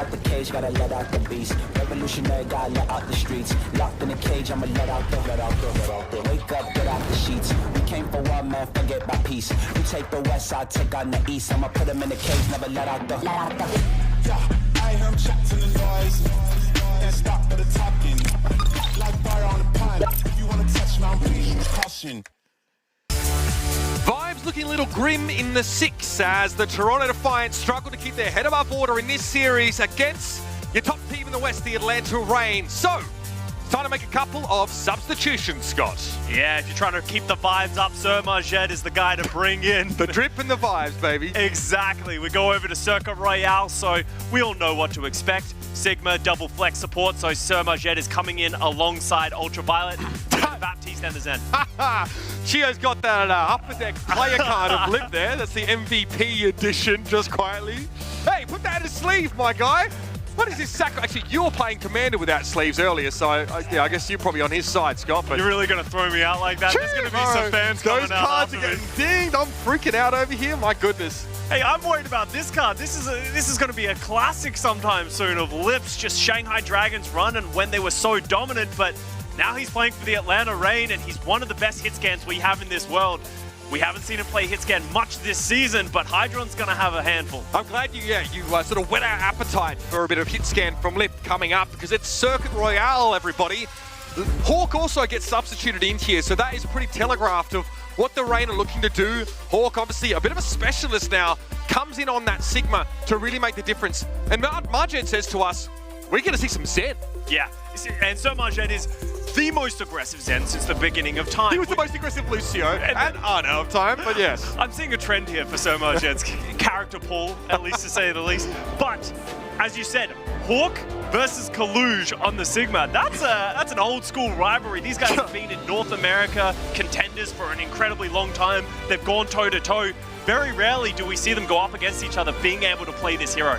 out the cage, gotta let out the beast. Revolutionary, gotta let out the streets. Locked in a cage, I'ma let out the. Wake up, get out the sheets. We came for one man, forget my peace. We take the west side, take on the east. I'ma put him in the cage, never let out the. Yeah, I hear him chat to the noise. Then stop for the talking. Like fire on the pine. If you wanna touch my please use caution. Vibes looking a little grim in the 6 as the Toronto Defiant struggle to keep their head above water in this series against your top team in the West, the Atlanta Reign. So, it's time to make a couple of substitutions, Scott. Yeah, if you're trying to keep the vibes up, Sir Margette is the guy to bring in. The drip and the vibes, baby. Exactly. We go over to Circuit Royale, so we all know what to expect. Sigma double flex support, so Sir Margette is coming in alongside Ultraviolet, Baptiste and the Zen. Chio's got that upper deck player card of lip there. That's the MVP edition, just quietly. Hey, put that in his sleeve, my guy. What is this sack? Actually, you were playing Commander without sleeves earlier, so I guess you're probably on his side, Scott. But you're really going to throw me out like that? There's going to be some fans coming out. Those cards are getting dinged. I'm freaking out over here. My goodness. Hey, I'm worried about this card. This is going to be a classic sometime soon of Lips, just Shanghai Dragons run and when they were so dominant, but now he's playing for the Atlanta Reign and he's one of the best hit scans we have in this world. We haven't seen him play hit scan much this season, but Hydron's going to have a handful. I'm glad you sort of whet our appetite for a bit of hit scan from Lip coming up because it's Circuit Royale, everybody. Hawk also gets substituted in here, so that is pretty telegraphed of what the Reign are looking to do. Hawk, obviously, a bit of a specialist now, comes in on that Sigma to really make the difference. And Margette says to us, we're going to see some Zen. Yeah, and Sir Margette is the most aggressive Zen since the beginning of time. He was the most aggressive Lucio and Arno of time, but yes. I'm seeing a trend here for Sir Margette's character pool, at least to say the least. But, as you said, Hawk versus Kaluge on the Sigma. That's an old school rivalry. These guys have been in North America contenders for an incredibly long time. They've gone toe to toe. Very rarely do we see them go up against each other being able to play this hero.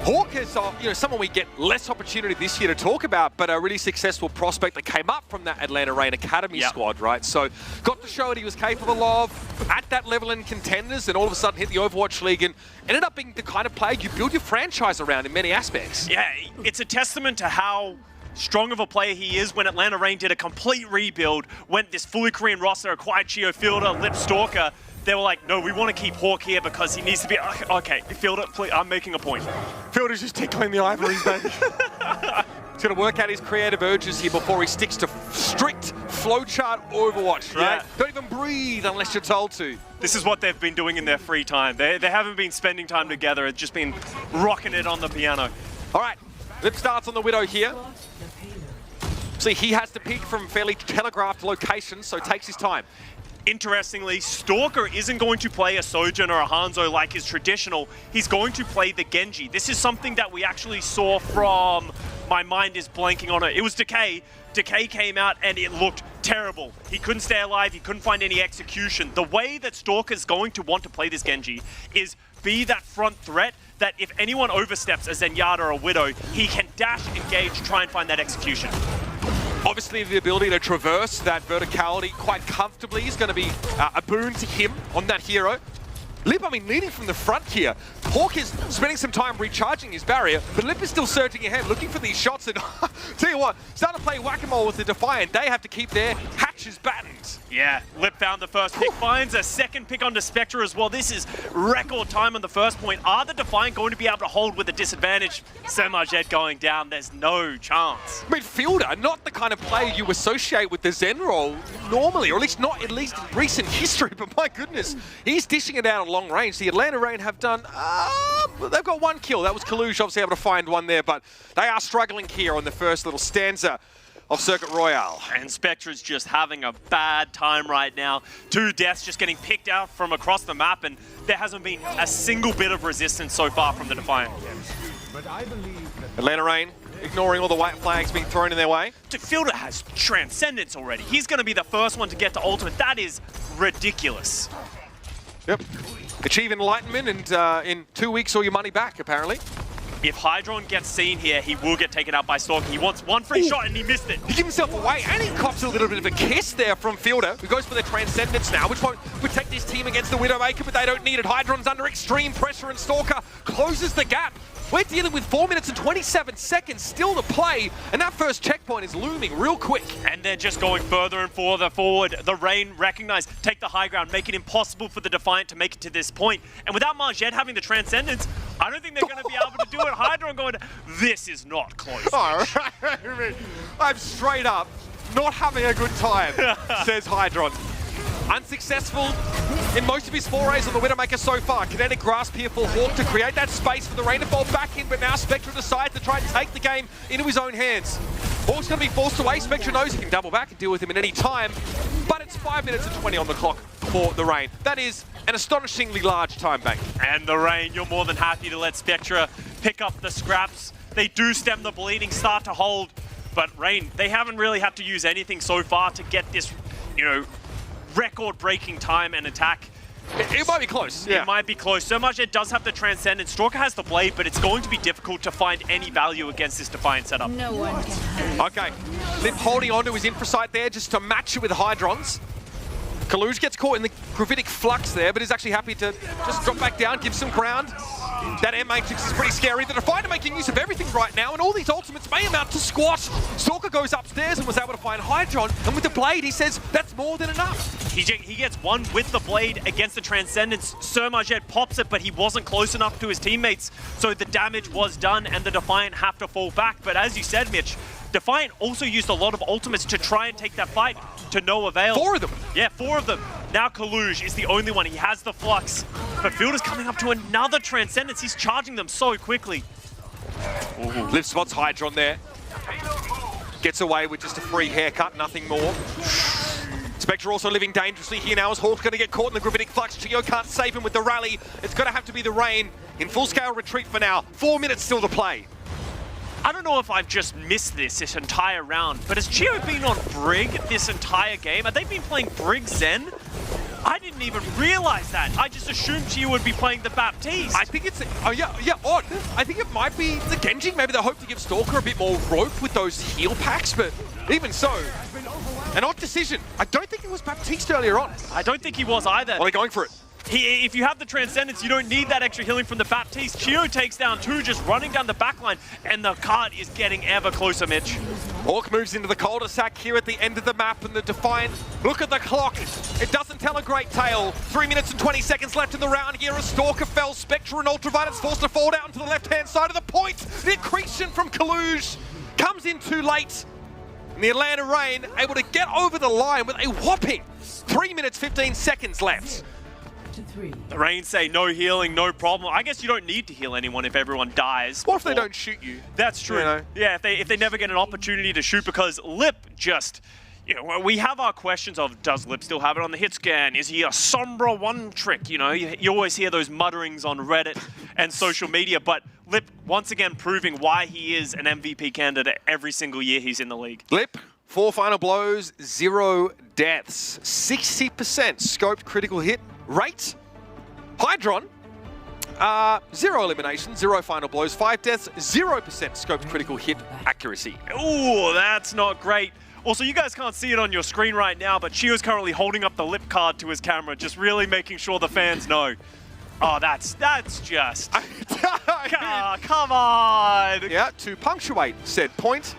Hawk is someone we get less opportunity this year to talk about, but a really successful prospect that came up from that Atlanta Reign Academy squad, right? So got to show what he was capable of at that level in contenders and all of a sudden hit the Overwatch League and ended up being the kind of player you build your franchise around in many aspects. Yeah, it's a testament to how strong of a player he is when Atlanta Reign did a complete rebuild, went this fully Korean roster, acquired Chio Fielder, Lip Stalker. They were like, no, we want to keep Hawk here because he needs to be... Okay, Fielder, please, I'm making a point. Fielder's just tickling the ivories, baby. He's going to work out his creative urges here before he sticks to strict flowchart Overwatch, right? Yeah. Don't even breathe unless you're told to. This is what they've been doing in their free time. They haven't been spending time together. It's just been rocking it on the piano. All right, Lip starts on the Widow here. See, he has to peek from fairly telegraphed locations, so takes his time. Interestingly, Stalker isn't going to play a Sojourn or a Hanzo like his traditional. He's going to play the Genji. This is something that we actually saw from... My mind is blanking on it. It was Decay. Decay came out and it looked terrible. He couldn't stay alive. He couldn't find any execution. The way that Stalker's going to want to play this Genji is be that front threat that if anyone oversteps a Zenyatta or a Widow, he can dash, engage, try and find that execution. Obviously, the ability to traverse that verticality quite comfortably is going to be a boon to him on that hero. Lip, leading from the front here. Hawk is spending some time recharging his barrier, but Lip is still surging ahead, looking for these shots. And tell you what, starting to play whack-a-mole with the Defiant. They have to keep their hatches battened. Yeah, Lip found the first pick, finds a second pick onto Spectre as well. This is record time on the first point. Are the Defiant going to be able to hold with a disadvantage? Sir Margette going down, there's no chance. Midfielder, not the kind of player you associate with the Zen role normally, or at least not in recent history, but my goodness, he's dishing it out at long range. The Atlanta Reign have done, they've got one kill. That was Kaluge, obviously able to find one there, but they are struggling here on the first little stanza of Circuit Royale. And Spectre's just having a bad time right now. 2 deaths just getting picked out from across the map, and there hasn't been a single bit of resistance so far from the Defiant. Atlanta Reign ignoring all the white flags being thrown in their way. Fielder has Transcendence already. He's going to be the first one to get to Ultimate. That is ridiculous. Yep. Achieve Enlightenment, and in 2 weeks all your money back, apparently. If Hydron gets seen here, he will get taken out by Stalker. He wants one free shot and he missed it. He gave himself away and he cops a little bit of a kiss there from Fielder, who goes for the Transcendence now, which won't protect his team against the Widowmaker, but they don't need it. Hydron's under extreme pressure and Stalker closes the gap. We're dealing with 4 minutes and 27 seconds still to play, and that first checkpoint is looming real quick. And they're just going further and further forward. The Rain recognize, take the high ground, make it impossible for the Defiant to make it to this point. And without Margette having the Transcendence, I don't think they're going to be able to do it. Hydra going, this is not close. Oh, I'm straight up not having a good time, says Hydron. Unsuccessful in most of his forays on the Widowmaker so far. Kinetic grasp here for Hawk to create that space for the Rain to fall back in, but now Spectre decides to try and take the game into his own hands. Hawk's going to be forced away. Spectre knows he can double back and deal with him at any time, but it's 5 minutes and 20 on the clock for the Rain. That is an astonishingly large time bank. And the Rain, you're more than happy to let Spectre pick up the scraps. They do stem the bleeding, start to hold, but Rain, they haven't really had to use anything so far to get this, you know, record-breaking time and attack. It might be close. Yeah. It might be close. So much it does have the Transcendence. Stalker has the Blade, but it's going to be difficult to find any value against this Defiant setup. No one can. Okay, Lip holding on to his Infrasight there just to match it with Hydrons. Kaluj gets caught in the gravitic flux there, but is actually happy to just drop back down, give some ground. That air matrix is pretty scary. The Defiant are making use of everything right now, and all these ultimates may amount to squat. Stalker goes upstairs and was able to find Hydron, and with the Blade, he says that's more than enough. He gets one with the Blade against the Transcendence. Sir Margette pops it, but he wasn't close enough to his teammates, so the damage was done, and the Defiant have to fall back. But as you said, Mitch, Defiant also used a lot of ultimates to try and take that fight to no avail. 4 of them. Yeah, 4 of them. Now Kaluj is the only one. He has the flux. But Fielder's coming up to another Transcendence. He's charging them so quickly. Liv spots Hydron there. Gets away with just a free haircut, nothing more. Spectre also living dangerously here now as Hawk's going to get caught in the gravitic flux. Chio can't save him with the rally. It's going to have to be the Rain in full-scale retreat for now. 4 minutes still to play. I don't know if I've just missed this entire round, but has Chio been on Brig this entire game? Have they been playing Brig Zen? I didn't even realize that. I just assumed Chio would be playing the Baptiste. I think it's, odd. I think it might be the Genji. Maybe they hope to give Stalker a bit more rope with those heal packs, but even so, an odd decision. I don't think it was Baptiste earlier on. I don't think he was either. Well, they're going for it. If you have the Transcendence, you don't need that extra healing from the Baptiste. Chio takes down 2, just running down the backline, and the card is getting ever closer, Mitch. Hawk moves into the cul-de-sac here at the end of the map, and the Defiant, look at the clock. It doesn't tell a great tale. 3 minutes and 20 seconds left in the round here as Stalker fell. Spectre and Ultraviolet's forced to fall down to the left-hand side of the point. The accretion from Kaluj comes in too late. And the Atlanta Rain able to get over the line with a whopping 3 minutes, 15 seconds left. The Rain say no healing, no problem. I guess you don't need to heal anyone if everyone dies. Or if they don't shoot you. That's true. You know. Yeah, if they never get an opportunity to shoot, because Lip just, you know, we have our questions of, does Lip still have it on the hit scan? Is he a Sombra one trick? You know, you always hear those mutterings on Reddit and social media, but Lip once again proving why he is an MVP candidate every single year he's in the league. Lip, 4 final blows, 0 deaths, 60% scoped critical hit rate. Hydron, 0 eliminations, 0 final blows, 5 deaths, 0% scoped critical hit accuracy. Ooh, that's not great. Also, you guys can't see it on your screen right now, but Chio's currently holding up the Lip card to his camera, just really making sure the fans know. Oh, that's just... come on! Yeah, to punctuate said point,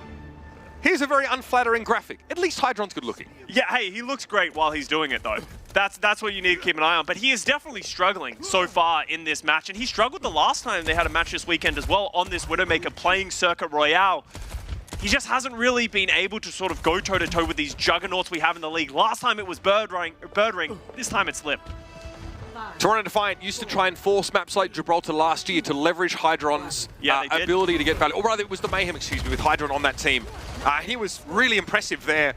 here's a very unflattering graphic. At least Hydron's good looking. Yeah, hey, he looks great while he's doing it, though. That's what you need to keep an eye on. But he is definitely struggling so far in this match, and he struggled the last time they had a match this weekend as well on this Widowmaker playing Circuit Royale. He just hasn't really been able to sort of go toe-to-toe with these juggernauts we have in the league. Last time it was Bird Ring. This time it's Lip. Toronto Defiant used to try and force maps like Gibraltar last year to leverage Hydron's ability to get value. Or rather, it was the Mayhem, excuse me, with Hydron on that team. He was really impressive there.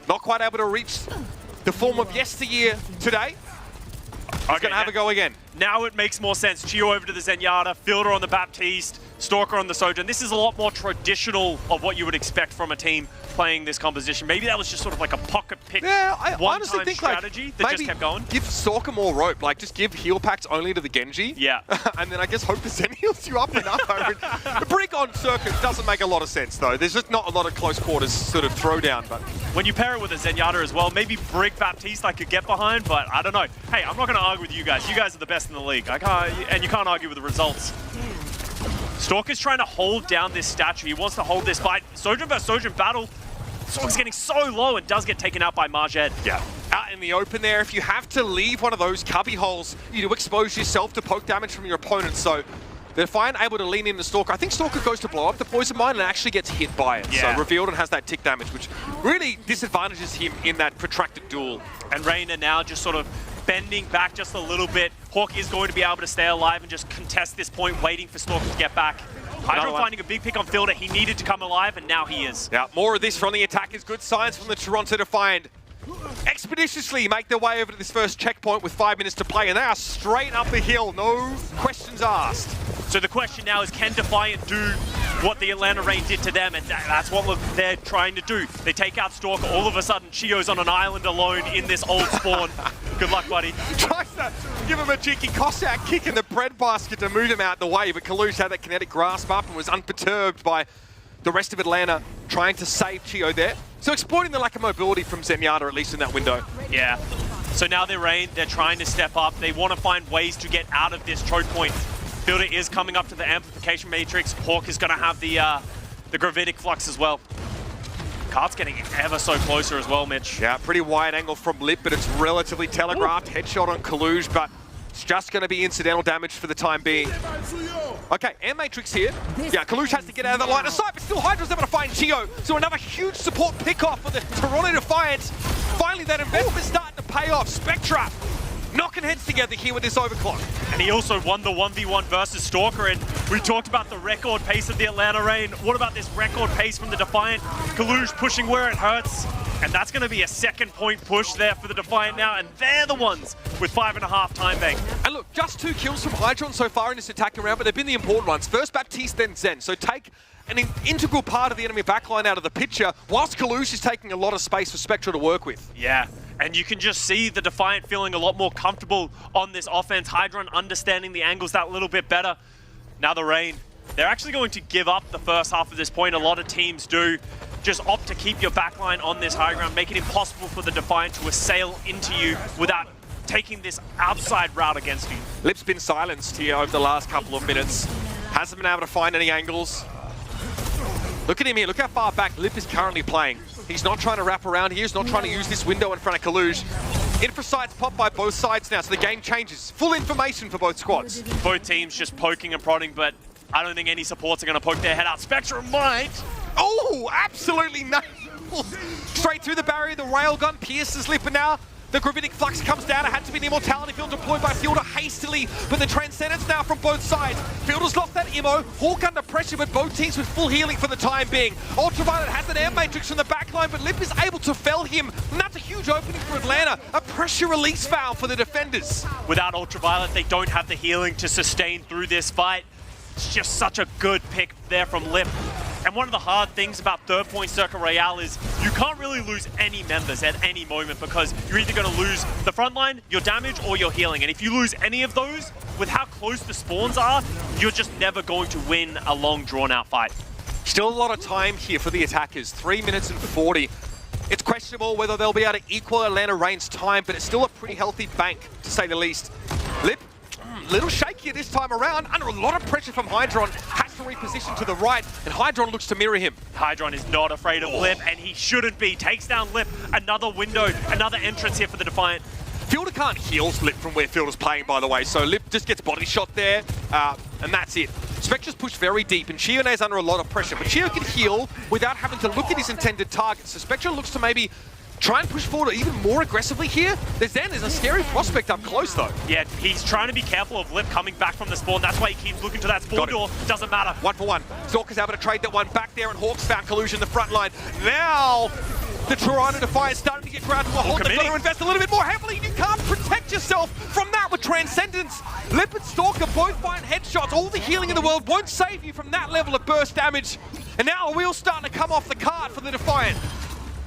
Not quite able to reach the form of yesteryear today. He's going to have a go again. Now it makes more sense. Chio over to the Zenyatta, Fielder on the Baptiste, Stalker on the Sojourn. This is a lot more traditional of what you would expect from a team playing this composition. Maybe that was just sort of like a pocket pick, I honestly think strategy that just kept going. Give Stalker more rope. Like, just give heal packs only to the Genji. Yeah. And then I guess hope the Zen heals you up enough. The Brig on Circuit doesn't make a lot of sense, though. There's just not a lot of close quarters sort of throwdown. But when you pair it with a Zenyatta as well, maybe Brig Baptiste I could get behind, but I don't know. Hey, I'm not going to argue with you guys. You guys are the best in the league. I can't, and you can't argue with the results. Stalker's trying to hold down this statue. He wants to hold this fight. Sojourn versus Sojourn battle. Stalker's getting so low and does get taken out by Majed. Yeah. Out in the open there, if you have to leave one of those cubby holes, you do expose yourself to poke damage from your opponent. So the Defiant able to lean in the Stalker. I think Stalker goes to blow up the poison mine and actually gets hit by it. Yeah. So revealed and has that tick damage, which really disadvantages him in that protracted duel. And Reina now just sort of bending back just a little bit. Hawk is going to be able to stay alive and just contest this point, waiting for Stalker to get back. Hydro finding a big pick on Fielder. He needed to come alive, and now he is. Yeah, more of this from the attackers. Good signs from the Toronto Defiant. Expeditiously make their way over to this first checkpoint with 5 minutes to play, and they are straight up the hill, no questions asked. So the question now is, can Defiant do what the Atlanta Reign did to them? And that's what they're trying to do. They take out Stalker. All of a sudden, Chio's on an island alone in this old spawn. Good luck, buddy. Tries to give him a cheeky Cossack kick in the bread basket to move him out the way, but Kalush had that kinetic grasp up and was unperturbed by the rest of Atlanta trying to save Chio there. So exploiting the lack of mobility from Zenyatta, at least in that window. Yeah. So now they're Reign. They're trying to step up. They want to find ways to get out of this choke point. Fielder is coming up to the amplification matrix. Hawk is going to have the gravitic flux as well. Kart's getting ever so closer as well, Mitch. Yeah, pretty wide angle from Lip, but it's relatively telegraphed. Ooh. Headshot on Kalush, but it's just going to be incidental damage for the time being. Okay, Air Matrix here. Yeah, Kalush has to get out of the line of sight, but still Hydra's able to find Chio. So another huge support pickoff for the Toronto Defiant. Finally, that investment's starting to pay off. Spectra knocking heads together here with this overclock. And he also won the 1v1 versus Stalker, and we talked about the record pace of the Atlanta Reign. What about this record pace from the Defiant? Kalush pushing where it hurts, and that's going to be a second point push there for the Defiant now, and they're the ones with 5.5 time bank. And look, just 2 kills from Hydron so far in this attacking round, but they've been the important ones. First Baptiste, then Zen. So take an integral part of the enemy backline out of the picture, whilst Kalush is taking a lot of space for Spectra to work with. Yeah. And you can just see the Defiant feeling a lot more comfortable on this offense. Hydron understanding the angles that little bit better. Now the Reign, they're actually going to give up the first half of this point. A lot of teams do. Just opt to keep your backline on this high ground, make it impossible for the Defiant to assail into you without taking this outside route against you. Lip's been silenced here over the last couple of minutes. Hasn't been able to find any angles. Look at him here, look how far back Lip is currently playing. He's not trying to wrap around here. He's not trying to use this window in front of Kalush. Infra sights pop by both sides now, so the game changes. Full information for both squads. Both teams just poking and prodding, but I don't think any supports are going to poke their head out. Spectra might. Oh, absolutely no. Straight through the barrier, the railgun pierces Lip, and now the gravitic flux comes down. It had to be the immortality field deployed by Fielder hastily, but the transcendence now from both sides. Fielder's lost that immo. Hawk under pressure, but both teams with full healing for the time being. Ultraviolet has an air matrix from the backline, but Lip is able to fell him, and that's a huge opening for Atlanta. A pressure release valve for the defenders. Without Ultraviolet, they don't have the healing to sustain through this fight. It's just such a good pick there from Lip. And one of the hard things about third point Circle Royale is you can't really lose any members at any moment, because you're either going to lose the front line, your damage, or your healing. And if you lose any of those, with how close the spawns are, you're just never going to win a long drawn-out fight. Still a lot of time here for the attackers. 3 minutes and 40. It's questionable whether they'll be able to equal Atlanta Reign's time, but it's still a pretty healthy bank, to say the least. Lip, little shakier this time around, under a lot of pressure from Hydron, has to reposition to the right, and Hydron looks to mirror him. Hydron is not afraid of Lip, and he shouldn't be. Takes down Lip, another window, another entrance here for the Defiant. Fielder can't heal Lip from where Fielder's playing, by the way, so Lip just gets body shot there, and that's it. Spectra's pushed very deep, and Chio's under a lot of pressure, but Chio can heal without having to look at his intended target, so Spectra looks to maybe try and push forward even more aggressively here. There's a scary prospect up close, though. Yeah, he's trying to be careful of Lip coming back from the spawn. That's why he keeps looking to that spawn door. Doesn't matter. 1 for 1. Stalker's able to trade that one back there, and Hawks found Kalush in the front line. Now, the Toronto Defiant starting to get ground to a halt. They've got to invest a little bit more heavily. You can't protect yourself from that with Transcendence. Lip and Stalker both find headshots. All the healing in the world won't save you from that level of burst damage. And now a wheel's starting to come off the cart for the Defiant.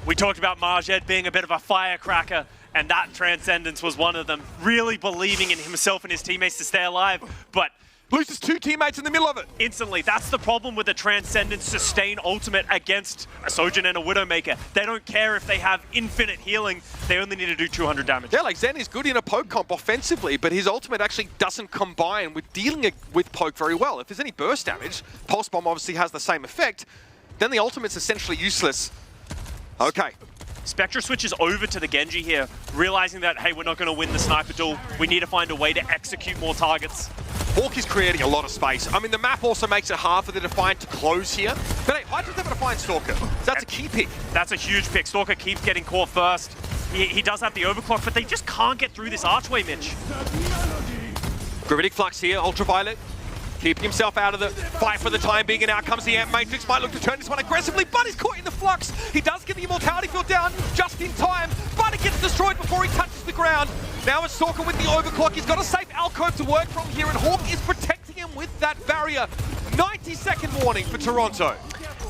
We talked about Majed being a bit of a firecracker, and that Transcendence was one of them. Really believing in himself and his teammates to stay alive. But Loses 2 teammates in the middle of it. Instantly. That's the problem with the Transcendent Sustain ultimate against a Sojourn and a Widowmaker. They don't care if they have infinite healing. They only need to do 200 damage. Yeah, like Zen is good in a poke comp offensively, but his ultimate actually doesn't combine with dealing with poke very well. If there's any burst damage, Pulse Bomb obviously has the same effect, then the ultimate's essentially useless. Okay. Spectra switches over to the Genji here, realizing that, hey, we're not going to win the sniper duel. We need to find a way to execute more targets. Hawk is creating a lot of space. I mean, the map also makes it hard for the Defiant to close here. But hey, Hydra's able to find Stalker. So that's a key pick. That's a huge pick. Stalker keeps getting caught first. He does have the overclock, but they just can't get through this archway, Mitch. Gravitic Flux here, Ultraviolet. Keeping himself out of the fight for the time being, and out comes the Amp Matrix. Might look to turn this one aggressively, but he's caught in the flux. He does get the Immortality field down just in time, but it gets destroyed before he touches the ground. Now it's Stalker with the overclock. He's got a safe alcove to work from here, and Hawk is protecting him with that barrier. 90-second warning for Toronto.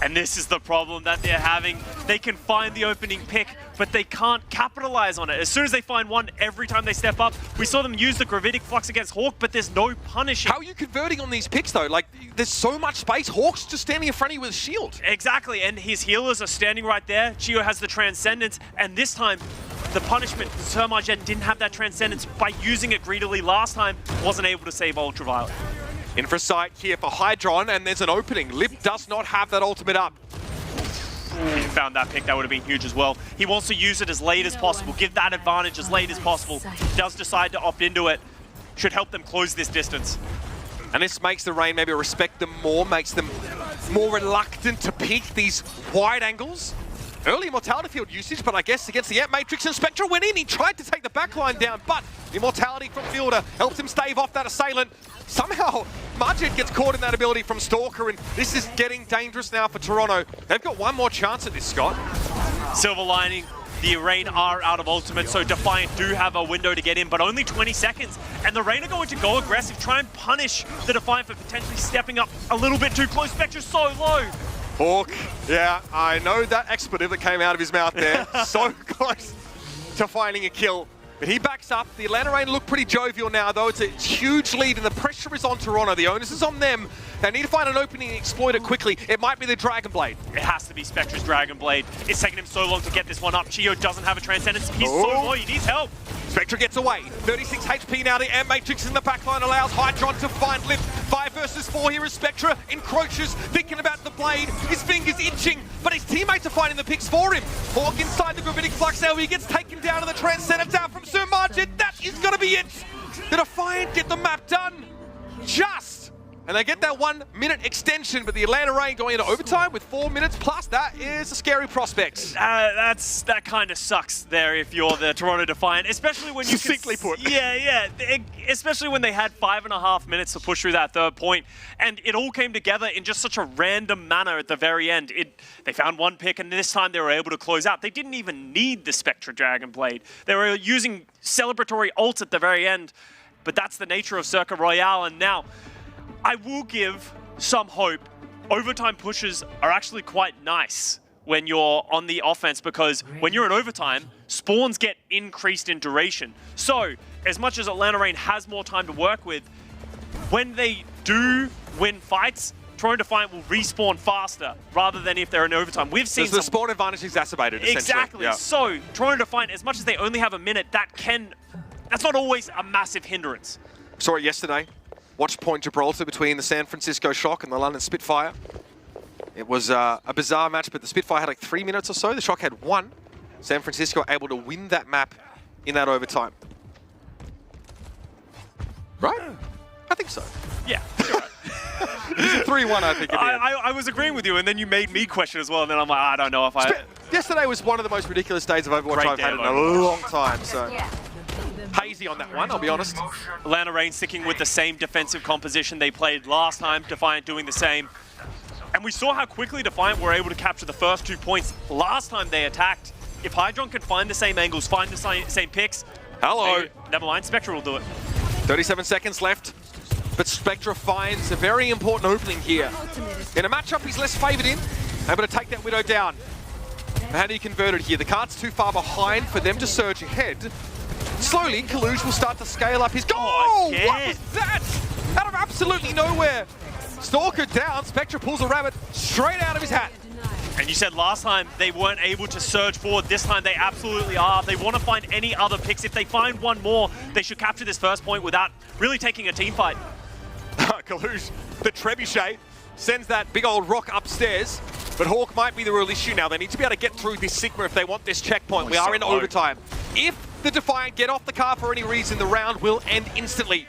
And this is the problem that they're having. They can find the opening pick, but they can't capitalize on it. As soon as they find one, every time they step up, we saw them use the Gravitic Flux against Hawk, but there's no punishing. How are you converting on these picks, though? Like, there's so much space. Hawk's just standing in front of you with a shield. Exactly, and his healers are standing right there. Chio has the Transcendence, and this time, the punishment, Termargen didn't have that Transcendence by using it greedily last time, wasn't able to save Ultraviolet. In for sight here for Hydron, and there's an opening. Lip does not have that ultimate up. If he found that pick, that would have been huge as well. He wants to use it as late as possible, give that advantage as late as possible. He does decide to opt into it. Should help them close this distance. And this makes the Reign maybe respect them more, makes them more reluctant to peek these wide angles. Early Immortality field usage, but I guess against the Amp Matrix, and Spectra went in. He tried to take the backline down, but the Immortality from Fielder helps him stave off that assailant. Somehow, Margit gets caught in that ability from Stalker, and this is getting dangerous now for Toronto. They've got one more chance at this, Scott. Silver lining, the Reign are out of ultimate, so Defiant do have a window to get in, but only 20 seconds. And the Reign are going to go aggressive, try and punish the Defiant for potentially stepping up a little bit too close. Spectra's so low. Hawk, yeah, I know that expletive that came out of his mouth there. So close to finding a kill. But he backs up. The Atlanta Reign look pretty jovial now, though. It's a huge lead, and the pressure is on Toronto. The onus is on them. They need to find an opening and exploit it quickly. It might be the Dragon Blade. It has to be Spectra's Dragon Blade. It's taken him so long to get this one up. Chio doesn't have a Transcendence. He's so low, he needs help. Spectra gets away. 36 HP now. The Amp Matrix in the backline allows Hydron to find Lift. 5 versus 4 here as Spectra encroaches, thinking about the blade. His fingers itching, but his teammates are finding the picks for him. Hawk inside the Gravitic Flux now. He gets taken down to the Transcendence out from Sir Margit. That is going to be it. The Defiant get the map done. Just. And they get that 1 minute extension, but the Atlanta Reign going into overtime with 4 minutes plus. That is a scary prospect. That kind of sucks there if you're the Toronto Defiant, especially when you succinctly put. Yeah. Especially when they had 5.5 minutes to push through that third point, and it all came together in just such a random manner at the very end. They found one pick, and this time they were able to close out. They didn't even need the Spectra Dragon Blade. They were using celebratory ults at the very end, but that's the nature of Circuit Royale, and now I will give some hope. Overtime pushes are actually quite nice when you're on the offense, because when you're in overtime, spawns get increased in duration. So, as much as Atlanta Reign has more time to work with, when they do win fights, Toronto Defiant will respawn faster rather than if they're in overtime. We've seen the spawn advantage exacerbated, essentially. Exactly. Yeah. So, Toronto Defiant, as much as they only have a minute, that's not always a massive hindrance. Saw it yesterday. Watch Point Gibraltar between the San Francisco Shock and the London Spitfire. It was a bizarre match, but the Spitfire had like 3 minutes or so. The Shock had 1. San Francisco able to win that map in that overtime. Right? I think so. Yeah, you're right. 3-1, I think. I was agreeing with you, and then you made me question as well, and then I'm like, I don't know if Yesterday was one of the most ridiculous days of Overwatch I've had in a long time, so... Hazy on that one, I'll be honest. Atlanta Reign sticking with the same defensive composition they played last time, Defiant doing the same. And we saw how quickly Defiant were able to capture the first 2 points last time they attacked. If Hydron can find the same angles, find the same picks, hello. Never mind, Spectra will do it. 37 seconds left, but Spectra finds a very important opening here. In a matchup he's less favoured in, able to take that Widow down. How do you convert it here? The card's too far behind for them to surge ahead. Slowly, Kaluge will start to scale up his goal. Oh, what was that? out of absolutely nowhere. Stalker down, Spectre pulls a rabbit straight out of his hat. And you said last time they weren't able to surge forward. This time they absolutely are. They want to find any other picks. If they find one more, they should capture this first point without really taking a team fight. Kalush, the trebuchet, sends that big old rock upstairs. But Hawk might be the real issue now. They need to be able to get through this Sigma if they want this checkpoint. We are in overtime. If the Defiant get off the car for any reason, the round will end instantly.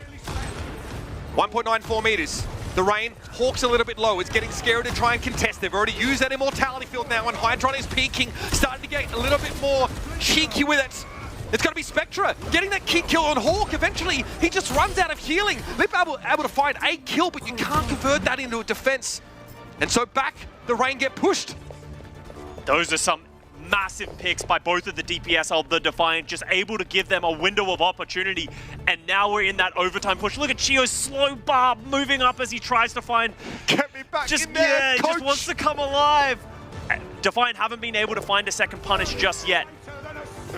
1.94 meters. The rain, Hawk's a little bit low. It's getting scary to try and contest. They've already used that immortality field now, and Hydron is peaking, starting to get a little bit more cheeky with it. It's going to be Spectre getting that key kill on Hawk. Eventually, he just runs out of healing. Lip able to find a kill, but you can't convert that into a defense. And so back, the rain get pushed. Those are some massive picks by both of the DPS of the Defiant, just able to give them a window of opportunity. And now we're in that overtime push. Look at Chio's slow bar moving up as he tries to find... Get me back in there, coach. Just wants to come alive. Defiant haven't been able to find a second punish just yet.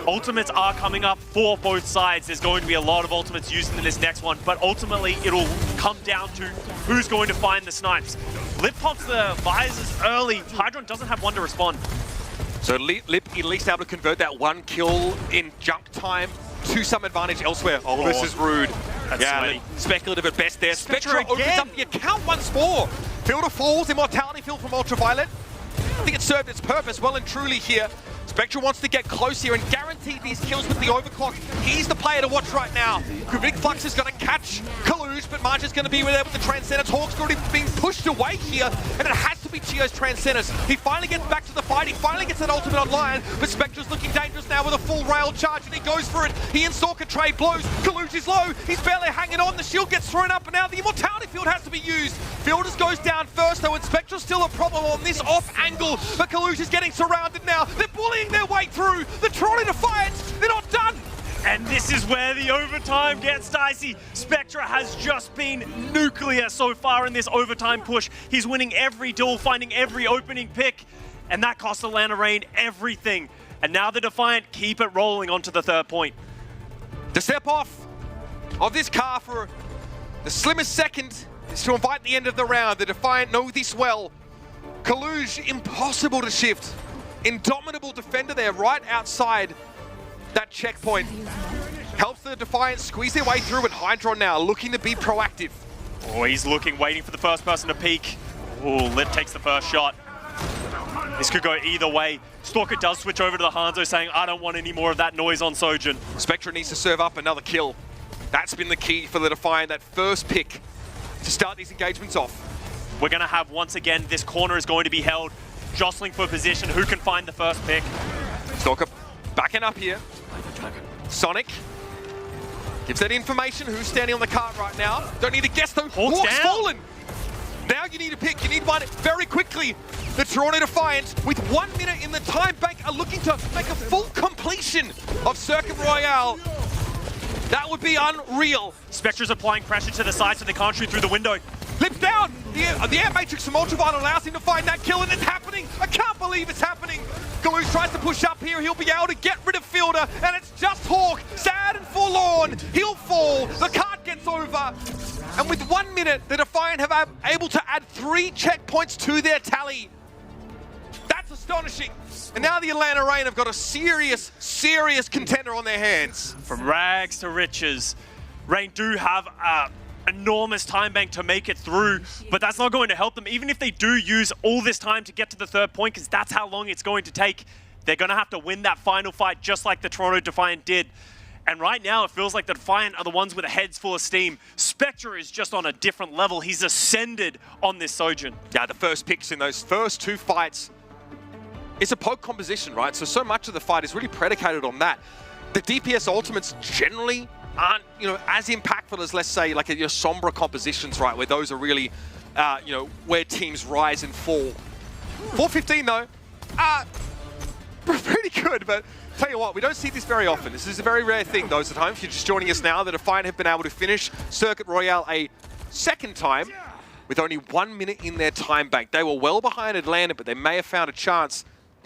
Ultimates are coming up for both sides. There's going to be a lot of ultimates used in this next one, but ultimately it'll come down to who's going to find the snipes. Lip pops the visors early. Hydron doesn't have one to respond. So Lip at least able to convert that one kill in jump time to some advantage elsewhere. Oh, this is rude. That's speculative at best there. Spectre opens up the account once more. Field of Falls, immortality field from Ultraviolet. I think it served its purpose well and truly here. Spectre wants to get close here and guarantee these kills with the overclock. He's the player to watch right now. Big Flux is going to catch Kalush, but March is going to be there with the Transcendence. Hawk's already being pushed away here, and it has to be Chio's Transcendence. He finally gets back to the fight. He finally gets that ultimate online, but Spectre's looking dangerous now with a full rail charge, and he goes for it. He and Stalker trade blows. Kalush is low. He's barely hanging on. The shield gets thrown up, and now the immortality field has to be used. Fielders goes down first, though, and Spectre's still a problem on this off angle, but Kalush is getting surrounded now. They're bullying their way through. The Toronto Defiant, they're not done. And this is where the overtime gets dicey. Spectre has just been nuclear so far in this overtime push. He's winning every duel, finding every opening pick, and that cost Atlanta Reign everything. And now the Defiant keep it rolling onto the third point. The step off of this car for the slimmest second is to invite the end of the round. The Defiant know this well. Kalush, impossible to shift. Indomitable defender there right outside that checkpoint. Helps the Defiant squeeze their way through, and Hydron now looking to be proactive. Oh, he's looking, waiting for the first person to peek. Oh, Lip takes the first shot. This could go either way. Stalker does switch over to the Hanzo, saying, I don't want any more of that noise on Sojin. Spectre needs to serve up another kill. That's been the key for the Defiant, that first pick to start these engagements off. We're going to have, once again, this corner is going to be held, jostling for position. Who can find the first pick? Stalker backing up here. Sonic gives that information. Who's standing on the cart right now? Don't need to guess though. Hawk's fallen. Now you need to pick. You need one very quickly. The Toronto Defiant, with 1 minute in the time bank, are looking to make a full completion of Circuit Royale. That would be unreal. Spectre's applying pressure to the side so they can't shoot through the window. Lips down! The air matrix from Ultraviolet allows him to find that kill, and it's happening! I can't believe it's happening! Kalush tries to push up here, he'll be able to get rid of Fielder, and it's just Hawk, sad and forlorn, he'll fall, the cart gets over, and with 1 minute, the Defiant have able to add 3 checkpoints to their tally. That's astonishing! And now the Atlanta Reign have got a serious, serious contender on their hands. From rags to riches, Reign do have enormous time bank to make it through, but that's not going to help them. Even if they do use all this time to get to the third point, because that's how long it's going to take, they're going to have to win that final fight just like the Toronto Defiant did. And right now, it feels like the Defiant are the ones with their heads full of steam. Spectre is just on a different level. He's ascended on this Sojin. Yeah, the first picks in those first 2 fights, it's a poke composition, right? So much of the fight is really predicated on that. The DPS ultimates generally aren't, as impactful as, let's say, like your Sombra compositions, right? Where those are really, where teams rise and fall. 415 though, pretty good, but tell you what, we don't see this very often. This is a very rare thing, those at home. If you're just joining us now, the Defiant have been able to finish Circuit Royale a second time with only 1 minute in their time bank. They were well behind Atlanta, but they may have found a chance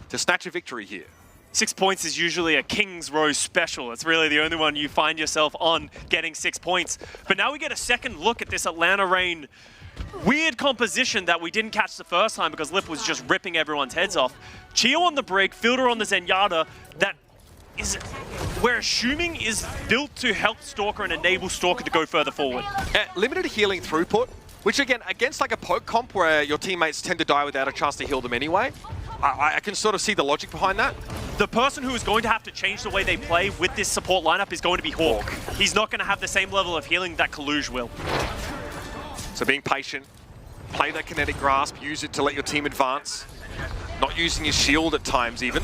to snatch a victory here. 6 points is usually a King's Row special. It's really the only one you find yourself on getting 6 points. But now we get a second look at this Atlanta Reign weird composition that we didn't catch the first time because Lip was just ripping everyone's heads off. Chio on the Brig, Fielder on the Zenyatta, that is, we're assuming, is built to help Stalker and enable Stalker to go further forward. Limited healing throughput, which again, against like a poke comp where your teammates tend to die without a chance to heal them anyway, I can sort of see the logic behind that. The person who is going to have to change the way they play with this support lineup is going to be Hawk. He's not going to have the same level of healing that Kaluj will. So being patient, play that kinetic grasp, use it to let your team advance. Not using his shield at times even.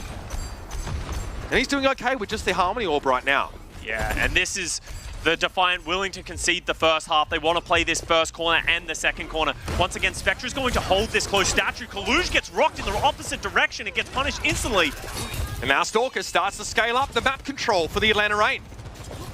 And he's doing okay with just the Harmony Orb right now. Yeah, and this is the Defiant willing to concede the first half. They want to play this first corner and the second corner. Once again, Spectra's going to hold this close statue. Kaluj gets rocked in the opposite direction. It gets punished instantly. And now Stalker starts to scale up the map control for the Atlanta Reign.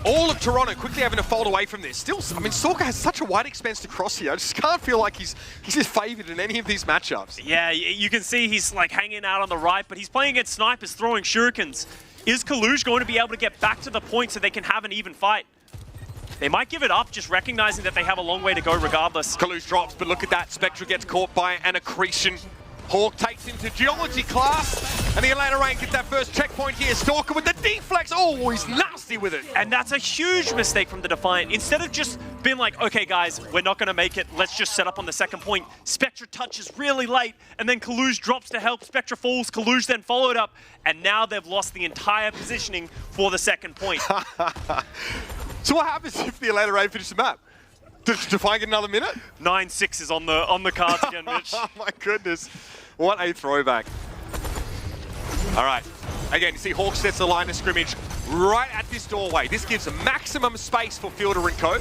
All of Toronto quickly having to fold away from this. Still, I mean, Stalker has such a wide expanse to cross here. I just can't feel like he's just favored in any of these matchups. Yeah, you can see he's like hanging out on the right, but he's playing against snipers, throwing shurikens. Is Kaluj going to be able to get back to the point so they can have an even fight? They might give it up, just recognizing that they have a long way to go regardless. Kaluj drops, but look at that. Spectra gets caught by an accretion. Hawk takes into geology class, and the Atlanta Reign get that first checkpoint here. Stalker with the deflex. Oh, he's nasty with it. And that's a huge mistake from the Defiant. Instead of just being like, okay, guys, we're not going to make it. Let's just set up on the second point. Spectra touches really late, and then Kaluj drops to help. Spectra falls. Kaluj then followed up, and now they've lost the entire positioning for the second point. So what happens if the Atlanta Reign finish the map? Does Defiant get another minute? 9-6 is on the cards again, Mitch. Oh my goodness. What a throwback. All right. Again, you see Hawk sets the line of scrimmage right at this doorway. This gives maximum space for Fielder and Co.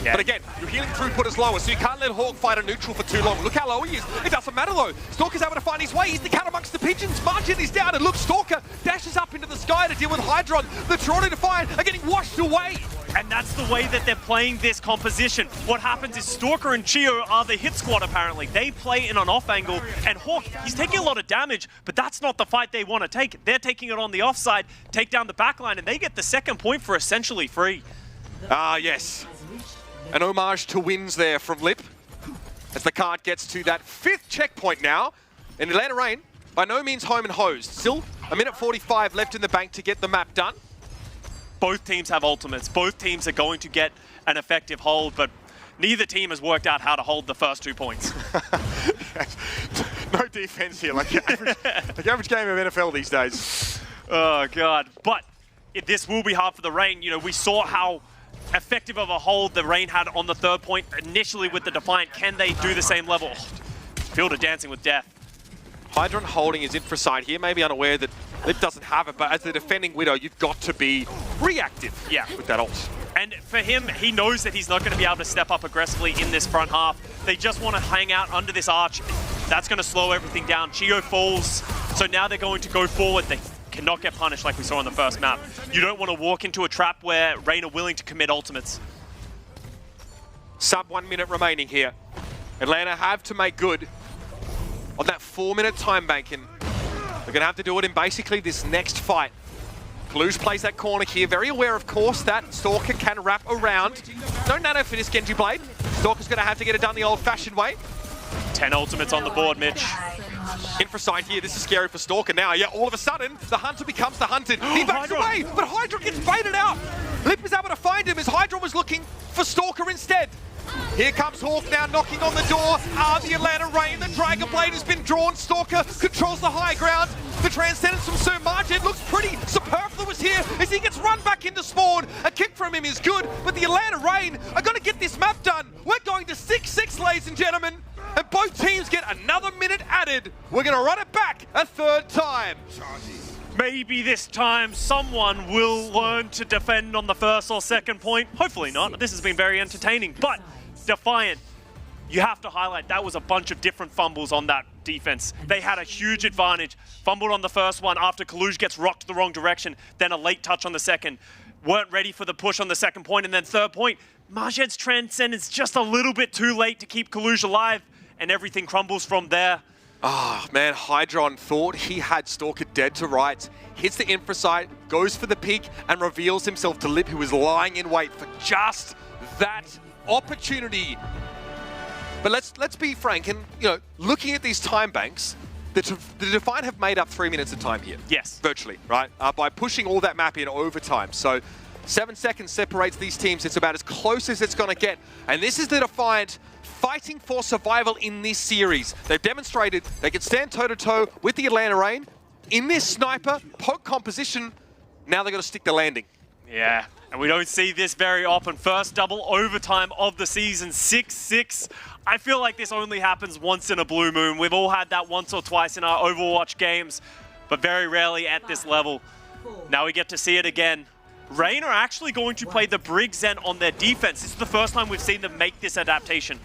Yeah. But again, your healing throughput is lower, so you can't let Hawk fight a neutral for too long. Look how low he is. It doesn't matter though. Stalker's able to find his way. He's the cat amongst the pigeons. Margin is down, and look, Stalker dashes up into the sky to deal with Hydron. The Toronto Defiant are getting washed away. And that's the way that they're playing this composition. What happens is Stalker and Chio are the hit squad, apparently. They play in an off angle, and Hawk, he's taking a lot of damage, but that's not the fight they want to take. They're taking it on the offside, take down the backline, and they get the second point for essentially free. Ah, yes. An homage to wins there from Lip, as the card gets to that 5th checkpoint now. And Atlanta Reign, by no means home and hosed. Still a minute 45 left in the bank to get the map done. Both teams have ultimates. Both teams are going to get an effective hold, but neither team has worked out how to hold the first 2 points. No defense here, like the average game of NFL these days. Oh, God. But this will be hard for the Reign. You know, we saw how effective of a hold the Reign had on the 3rd point initially with the Defiant. Can they do the same level? Fielder dancing with death. Hydron holding his infra side here, maybe unaware that Lip doesn't have it, but as the defending Widow, you've got to be reactive with that ult. And for him, he knows that he's not going to be able to step up aggressively in this front half. They just want to hang out under this arch. That's going to slow everything down. Chio falls, so now they're going to go forward. They cannot get punished like we saw in the first map. You don't want to walk into a trap where Reign are willing to commit ultimates. Sub 1 minute remaining here. Atlanta have to make good on that 4-minute time bank, and they're going to have to do it in basically this next fight. Kaluj plays that corner here, very aware, of course, that Stalker can wrap around. No nano for this Genji Blade. Stalker's going to have to get it done the old-fashioned way. 10 ultimates on the board, Mitch. Infra side here, this is scary for Stalker now. Yeah, all of a sudden, the hunter becomes the hunted. He backs away, but Hydra gets baited out. Lip is able to find him as Hydra was looking for Stalker instead. Here comes Hawk now knocking on the door. The Atlanta Reign. The Dragon Blade has been drawn. Stalker controls the high ground. The Transcendence from Sir Margin looks pretty superfluous here as he gets run back into spawn. A kick from him is good, but the Atlanta Reign are going to get this map done. We're going to 6-6, ladies and gentlemen. And both teams get another minute added. We're going to run it back a 3rd time. Maybe this time someone will learn to defend on the 1st or 2nd point. Hopefully not. This has been very entertaining. But Defiant, you have to highlight that was a bunch of different fumbles on that defense. They had a huge advantage. Fumbled on the first one after Kaluj gets rocked the wrong direction. Then a late touch on the second. Weren't ready for the push on the 2nd point. And then 3rd point, Marjed's Transcendence just a little bit too late to keep Kaluj alive. And everything crumbles from there. Oh, man, Hydron thought he had Stalker dead to rights, hits the infra site, goes for the peek, and reveals himself to Lip, who was lying in wait for just that opportunity. But let's be frank, and looking at these time banks, the Defiant have made up 3 minutes of time here. Yes. Virtually, right? By pushing all that map in overtime. So 7 seconds separates these teams. It's about as close as it's going to get. And this is the Defiant fighting for survival in this series. They've demonstrated they can stand toe-to-toe with the Atlanta Reign in this sniper poke composition. Now they've got to stick the landing. Yeah, and we don't see this very often. First double overtime of the season, 6-6. I feel like this only happens once in a blue moon. We've all had that once or twice in our Overwatch games, but very rarely at this level. Now we get to see it again. Reign are actually going to play the Brig Zen on their defense. This is the first time we've seen them make this adaptation.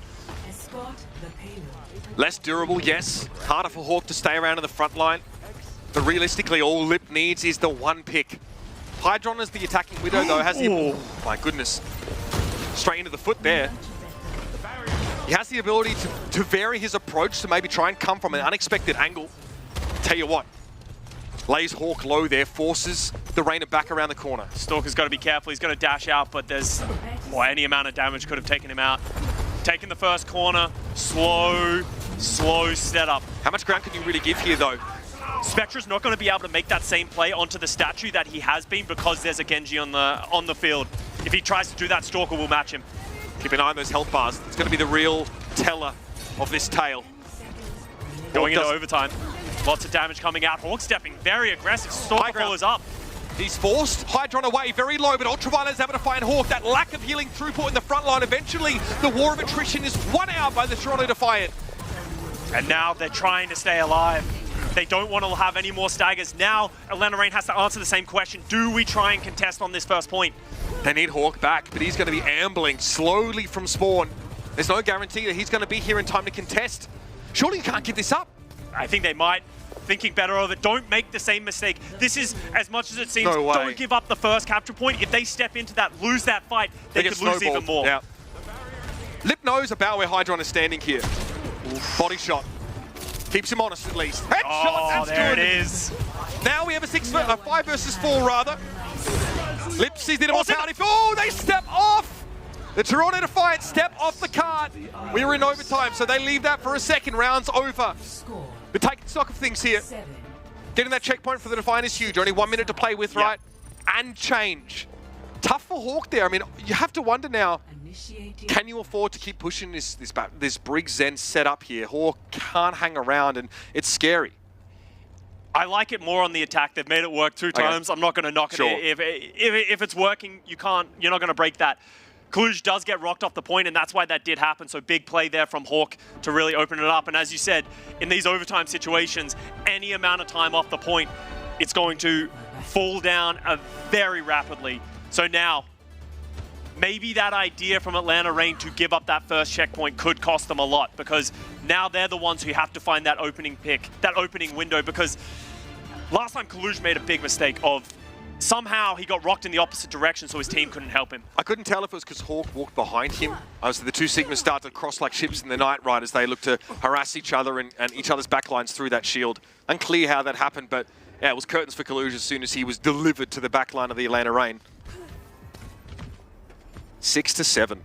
Less durable, yes. Harder for Hawk to stay around in the front line. But realistically, all Lip needs is the one pick. Hydron as the attacking Widow, though, has the... Oh, my goodness. Straight into the foot there. He has the ability to vary his approach to maybe try and come from an unexpected angle. Tell you what, lays Hawk low there, forces the Rainer back around the corner. Stalker's got to be careful. He's going to dash out, but there's... Well, any amount of damage could have taken him out. Taking the first corner, slow setup. How much ground can you really give here, though? Spectra's not going to be able to make that same play onto the statue that he has been because there's a Genji on the field. If he tries to do that, Stalker will match him. Keep an eye on those health bars. It's going to be the real teller of this tale. Going into overtime. Lots of damage coming out. Hawk stepping very aggressive. Stalker follows up. He's forced. Hydron away, very low, but Ultraviolet is able to find Hawk. That lack of healing throughput in the front line. Eventually, the war of attrition is won out by the Toronto Defiant. And now they're trying to stay alive. They don't want to have any more staggers. Now, Atlanta Reign has to answer the same question. Do we try and contest on this first point? They need Hawk back, but he's going to be ambling slowly from spawn. There's no guarantee that he's going to be here in time to contest. Surely you can't give this up. I think they might. Thinking better of it. Don't make the same mistake. This is, as much as it seems, No way. Don't give up the first capture point. If they step into that, lose that fight, they could lose even more. Yeah. Lip knows about where Hydron is standing here. Body shot. Keeps him honest at least. Headshot, Oh, that's there good. it is. Now we have a 5 versus 4 rather. Lip sees the immortality. Oh, they step off! The Toronto Defiant step off the cart. We were in overtime, so they leave that for a second. Round's over. We're taking stock of things here. Getting that checkpoint for the Defiant is huge. Only 1 minute to play with, right? And change. Tough for Hawk there. I mean, you have to wonder now, can you afford to keep pushing this Brig Zen setup here? Hawk can't hang around, and it's scary. I like it more on the attack. They've made it work 2 times. I'm not going to knock it. If it's working, you're not going to break that. Cluj does get rocked off the point, and that's why that did happen. So big play there from Hawk to really open it up. And as you said, in these overtime situations, any amount of time off the point, it's going to fall down very rapidly. So now, maybe that idea from Atlanta Reign to give up that first checkpoint could cost them a lot, because now they're the ones who have to find that opening pick, that opening window, because last time Kaluj made a big mistake of somehow he got rocked in the opposite direction, so his team couldn't help him. I couldn't tell if it was because Hawk walked behind him. The two Sigmas start to cross like ships in the night, right, as they look to harass each other and each other's backlines through that shield. Unclear how that happened, but yeah, it was curtains for Kaluj as soon as he was delivered to the backline of the Atlanta Reign. 6-7.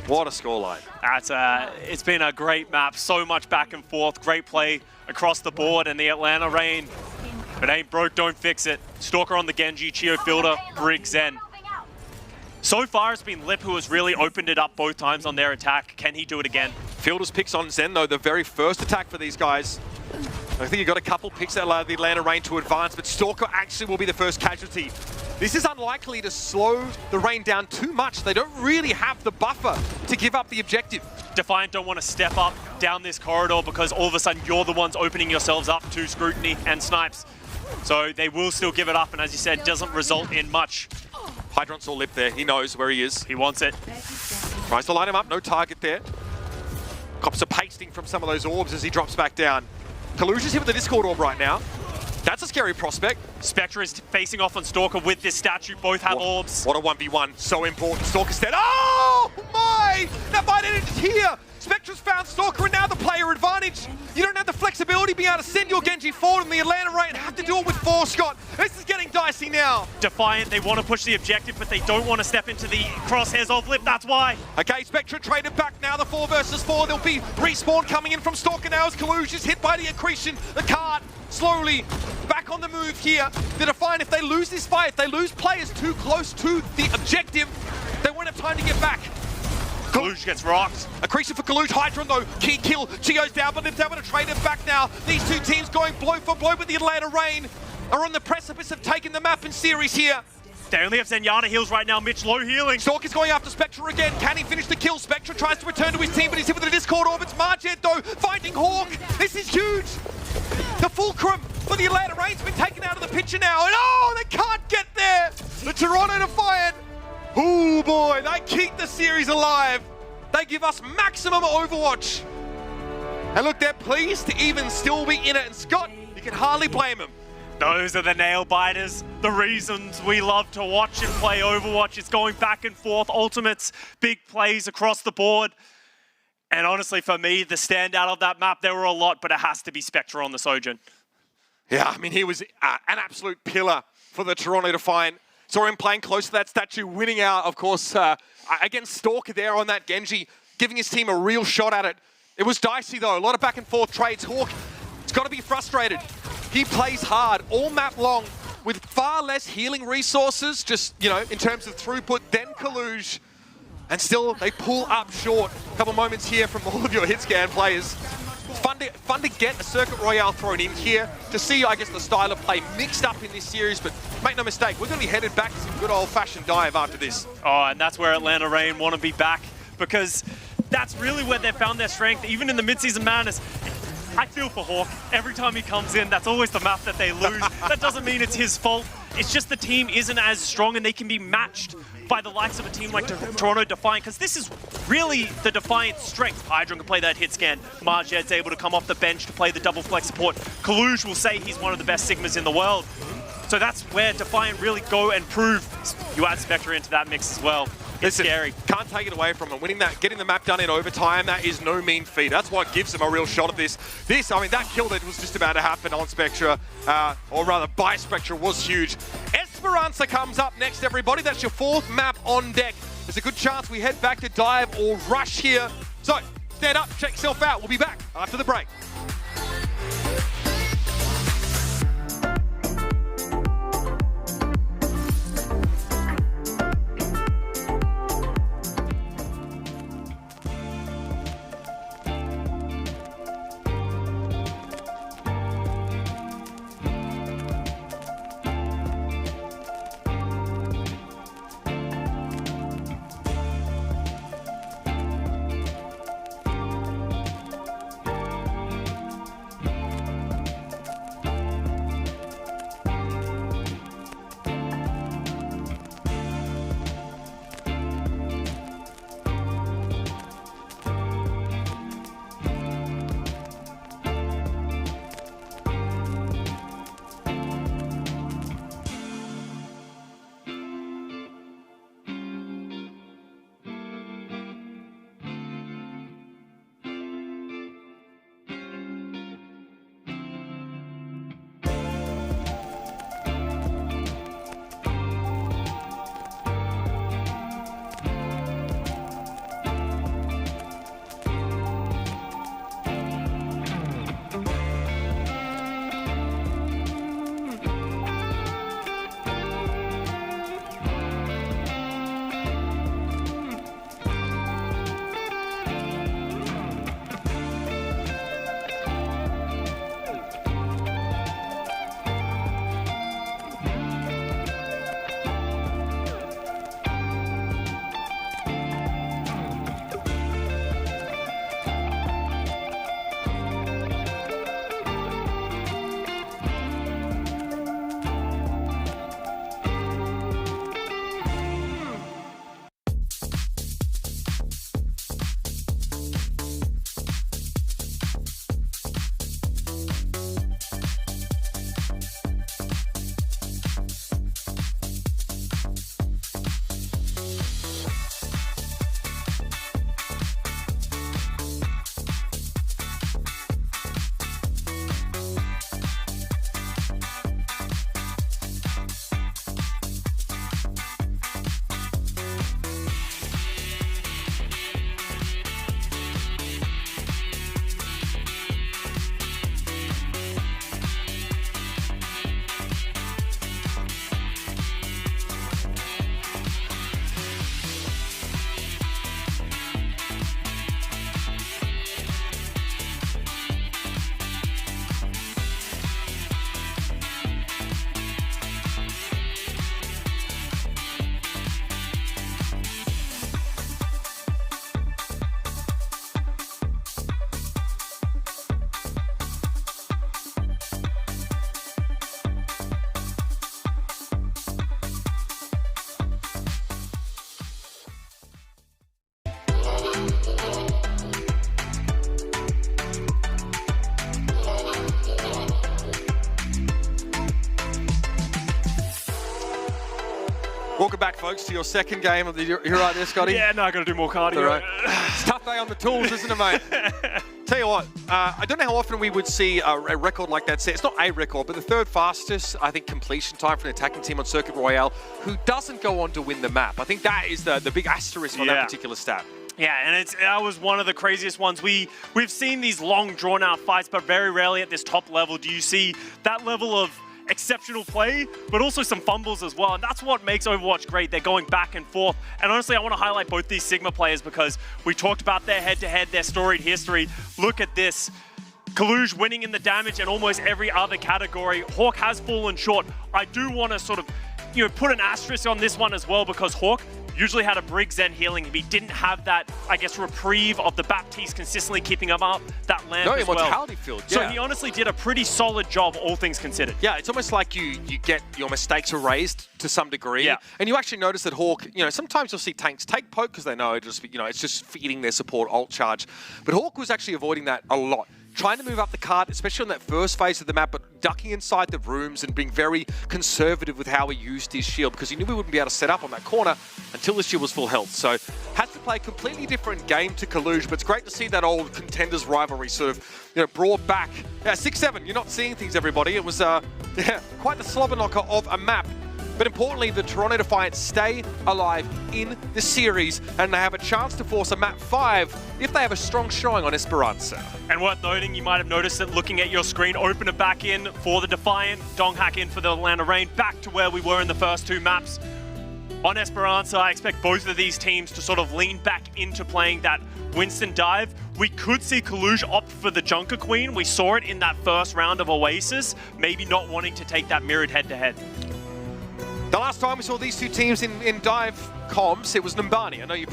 What a scoreline. It's been a great map, so much back and forth, great play across the board, and the Atlanta Reign, if it ain't broke, don't fix it. Stalker on the Genji, Chio Fielder, Brig Zen. So far, it's been Lip who has really opened it up both times on their attack. Can he do it again? Fielder's picks on Zen, though, the very first attack for these guys. I think you got a couple picks that allow the Atlanta Reign to advance, but Stalker actually will be the first casualty. This is unlikely to slow the Reign down too much. They don't really have the buffer to give up the objective. Defiant don't want to step up down this corridor because all of a sudden you're the ones opening yourselves up to scrutiny and snipes. So they will still give it up, and as you said, doesn't result in much. Hydron saw Lip there. He knows where he is. He wants it. Tries to line him up. No target there. Cops are pasting from some of those orbs as he drops back down. Kaluj is here with the Discord orb right now. That's a scary prospect. Spectre is facing off on Stalker with this statue. Both have orbs. What a 1v1. So important. Stalker's dead. Oh my! That might end it here. Spectre's found Stalker, and now the player advantage. You don't ability being able to send your Genji forward, and the Atlanta Reign have to do it with 4, Scott. This is getting dicey now. Defiant, they want to push the objective, but they don't want to step into the crosshairs of Lip, that's why. Okay, Spectre traded back now, the 4 versus 4. There'll be respawn coming in from Stalker now as Kaluj is hit by the accretion. The card slowly back on the move here. The Defiant, if they lose this fight, if they lose players too close to the objective, they won't have time to get back. Kaluj gets rocked. Accretion for Kaluj, Hydron though, key kill. Chio's down, but they're able to trade it back now. These two teams going blow for blow, but the Atlanta Reign are on the precipice of taking the map in series here. They only have Zenyatta heals right now, Mitch low healing. Stalker's going after Spectre again. Can he finish the kill? Spectre tries to return to his team, but he's hit with the Discord Orbits. Marjet though, finding Hawk. This is huge. The fulcrum for the Atlanta Reign's been taken out of the picture now, and oh, they can't get there. The Toronto Defiant, oh boy, they keep the series alive. They give us maximum Overwatch. And look, they're pleased to even still be in it. And Scott, you can hardly blame them. Those are the nail biters, the reasons we love to watch and play Overwatch. It's going back and forth, ultimates, big plays across the board. And honestly, for me, the standout of that map, there were a lot, but it has to be Spectre on the Sojourn. Yeah, I mean, he was an absolute pillar for the Toronto Defiant. Saw him playing close to that statue, winning out, of course, against Stalker there on that Genji, giving his team a real shot at it. It was dicey, though. A lot of back and forth trades. Hawk, it's got to be frustrated. He plays hard all map long with far less healing resources, just, you know, in terms of throughput, than Kaluj. And still, they pull up short. A couple moments here from all of your hit scan players. Fun to get a Circuit Royale thrown in here to see, I guess, the style of play mixed up in this series. But make no mistake, we're going to be headed back to some good old-fashioned dive after this. Oh, and that's where Atlanta Reign want to be back, because that's really where they found their strength, even in the mid-season madness. I feel for Hawk. Every time he comes in, that's always the map that they lose. That doesn't mean it's his fault. It's just the team isn't as strong, and they can be matched by the likes of a team like Toronto Defiant, because this is really the Defiant strength. Hydron can play that hit scan. Marjet's able to come off the bench to play the double flex support. Kaluj will say he's one of the best Sigmas in the world. So that's where Defiant really go and prove. You add Spectre into that mix as well. It's scary. Can't take it away from them. Winning that, getting the map done in overtime, that is no mean feat. That's what gives them a real shot at this. I mean, that kill that was just about to happen on Spectre, or rather by Spectre, was huge. Esperanza comes up next, everybody. That's your 4th map on deck. There's a good chance we head back to dive or rush here. So, stand up, check yourself out. We'll be back after the break. Welcome back, folks, to your second game of the... You're right there, Scotty? Yeah, no, I got to do more cardio. Right. It's a tough day on the tools, isn't it, mate? Tell you what, I don't know how often we would see a record like that set. It's not a record, but the third fastest, I think, completion time for an attacking team on Circuit Royale who doesn't go on to win the map. I think that is the big asterisk on that particular stat. Yeah, and that was one of the craziest ones. We've seen these long, drawn-out fights, but very rarely at this top level do you see that level of exceptional play, but also some fumbles as well. And that's what makes Overwatch great. They're going back and forth. And honestly, I want to highlight both these Sigma players because we talked about their head-to-head, their storied history. Look at this. Kaluj winning in the damage and almost every other category. Hawk has fallen short. I do want to sort of, put an asterisk on this one as well because Hawk usually had a Briggs Zen healing. He didn't have that, I guess, reprieve of the Baptiste consistently keeping him up that lamp as well. Mortality field, yeah. So he honestly did a pretty solid job, all things considered. Yeah, it's almost like you get your mistakes erased to some degree. Yeah. And you actually notice that Hawk, sometimes you'll see tanks take poke because they know it's just feeding their support ult charge. But Hawk was actually avoiding that a lot. Trying to move up the cart, especially on that first phase of the map, but ducking inside the rooms and being very conservative with how he used his shield because he knew we wouldn't be able to set up on that corner until the shield was full health. So had to play a completely different game to Kaluj, but it's great to see that old contenders rivalry sort of, brought back. Yeah, 6-7, you're not seeing things, everybody. It was, quite the slobber knocker of a map. But importantly, the Toronto Defiant stay alive in the series and they have a chance to force a map 5 if they have a strong showing on Esperanza. And worth noting, you might have noticed that looking at your screen, open it back in for the Defiant, Donghack in for the Atlanta Reign, back to where we were in the first two maps. On Esperanza, I expect both of these teams to sort of lean back into playing that Winston dive. We could see Kaluj opt for the Junker Queen. We saw it in that first round of Oasis, maybe not wanting to take that mirrored head-to-head. The last time we saw these two teams in dive comms, it was Numbani. I know it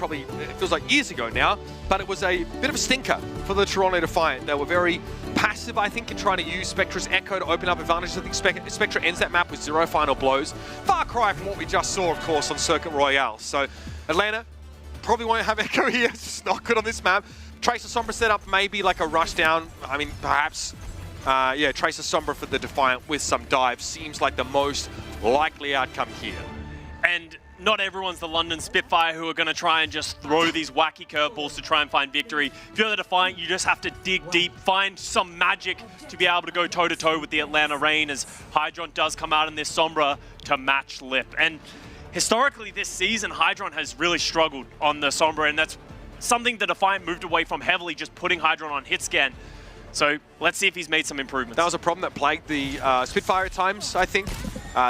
feels like years ago now, but it was a bit of a stinker for the Toronto Defiant. They were very passive, I think, in trying to use Spectra's Echo to open up advantages. I think Spectra ends that map with 0 final blows. Far cry from what we just saw, of course, on Circuit Royale. So Atlanta probably won't have Echo here. It's just not good on this map. Tracer Sombra set up maybe like a rush down. I mean, perhaps, Tracer Sombra for the Defiant with some dives seems like the most likely outcome here. And not everyone's the London Spitfire who are going to try and just throw these wacky curveballs to try and find victory. If you're the Defiant, you just have to dig deep, find some magic to be able to go toe-to-toe with the Atlanta Reign as Hydron does come out in this Sombra to match Lip. And historically this season, Hydron has really struggled on the Sombra, and that's something the Defiant moved away from heavily, just putting Hydron on hit scan. So let's see if he's made some improvements. That was a problem that plagued the Spitfire at times, I think.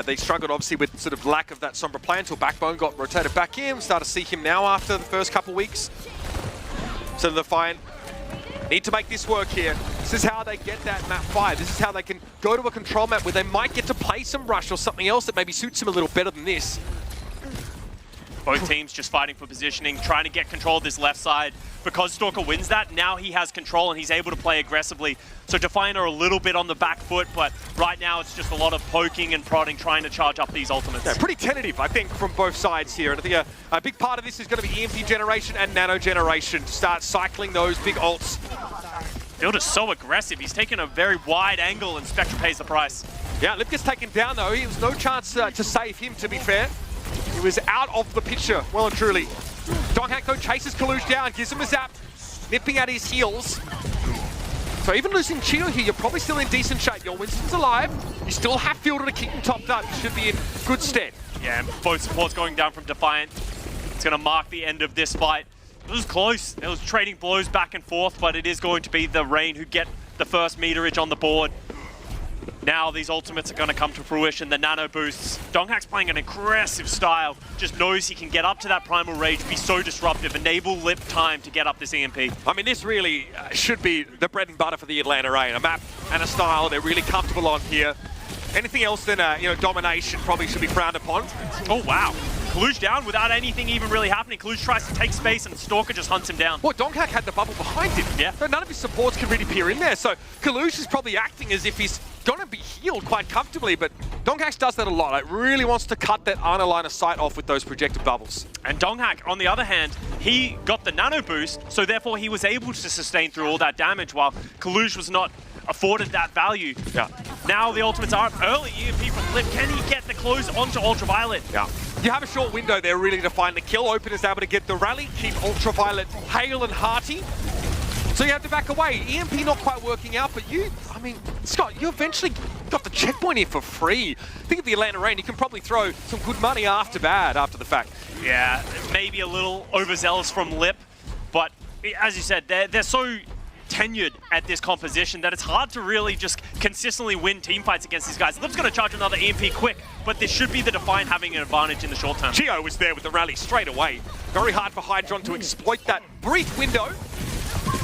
They struggled, obviously, with sort of lack of that Sombra play until Backbone got rotated back in. Started to see him now after the first couple weeks. So the Defiant need to make this work here. This is how they get that map 5. This is how they can go to a control map where they might get to play some Rush or something else that maybe suits him a little better than this. Both teams just fighting for positioning, trying to get control of this left side. Because Stalker wins that, now he has control and he's able to play aggressively. So Defiant are a little bit on the back foot, but right now it's just a lot of poking and prodding, trying to charge up these ultimates. Yeah, pretty tentative, I think, from both sides here. And I think a big part of this is going to be EMP generation and nano generation to start cycling those big ults. Build is so aggressive. He's taken a very wide angle and Spectra pays the price. Yeah, Lip gets taken down though. There was no chance to save him, to be fair. He was out of the picture, well and truly. Donghack though chases Kaluj down, gives him a zap, nipping at his heels. So even losing Chio here, you're probably still in decent shape. Your Winston's alive. You still have Fielder to keep him topped up. You should be in good stead. Yeah, and both supports going down from Defiant. It's going to mark the end of this fight. It was close. It was trading blows back and forth, but it is going to be the Reign who get the first meterage on the board. Now these ultimates are going to come to fruition, the nano boosts. Donghack's playing an aggressive style, just knows he can get up to that primal rage, be so disruptive, enable Lip time to get up this EMP. I mean, this really should be the bread and butter for the Atlanta Reign. A map and a style they're really comfortable on here. Anything else than domination probably should be frowned upon. Oh wow, Kaluj down without anything even really happening. Kaluj tries to take space and Stalker just hunts him down. Well, Donghack had the bubble behind him. Yeah. So none of his supports can really peer in there. So Kaluj is probably acting as if he's gonna be healed quite comfortably, but Donghack does that a lot. Like, really wants to cut that Ana line of sight off with those projected bubbles. And Donghack, on the other hand, he got the nano boost, so therefore he was able to sustain through all that damage while Kaluj was not afforded that value. Yeah. Now the ultimates are up early. EMP from Lip. Can he get the close onto Ultraviolet? Yeah. You have a short window there really to find the kill. Open is able to get the rally, keep Ultraviolet hale and hearty. So you have to back away. EMP not quite working out, but I mean, Scott, you eventually got the checkpoint here for free. Think of the Atlanta Reign, you can probably throw some good money after the fact. Yeah, maybe a little overzealous from Lip, but as you said, they're so tenured at this composition that it's hard to really just consistently win team fights against these guys. Lip's going to charge another EMP quick, but this should be the Defiant having an advantage in the short term. Gio was there with the rally straight away. Very hard for Hydron to exploit that brief window.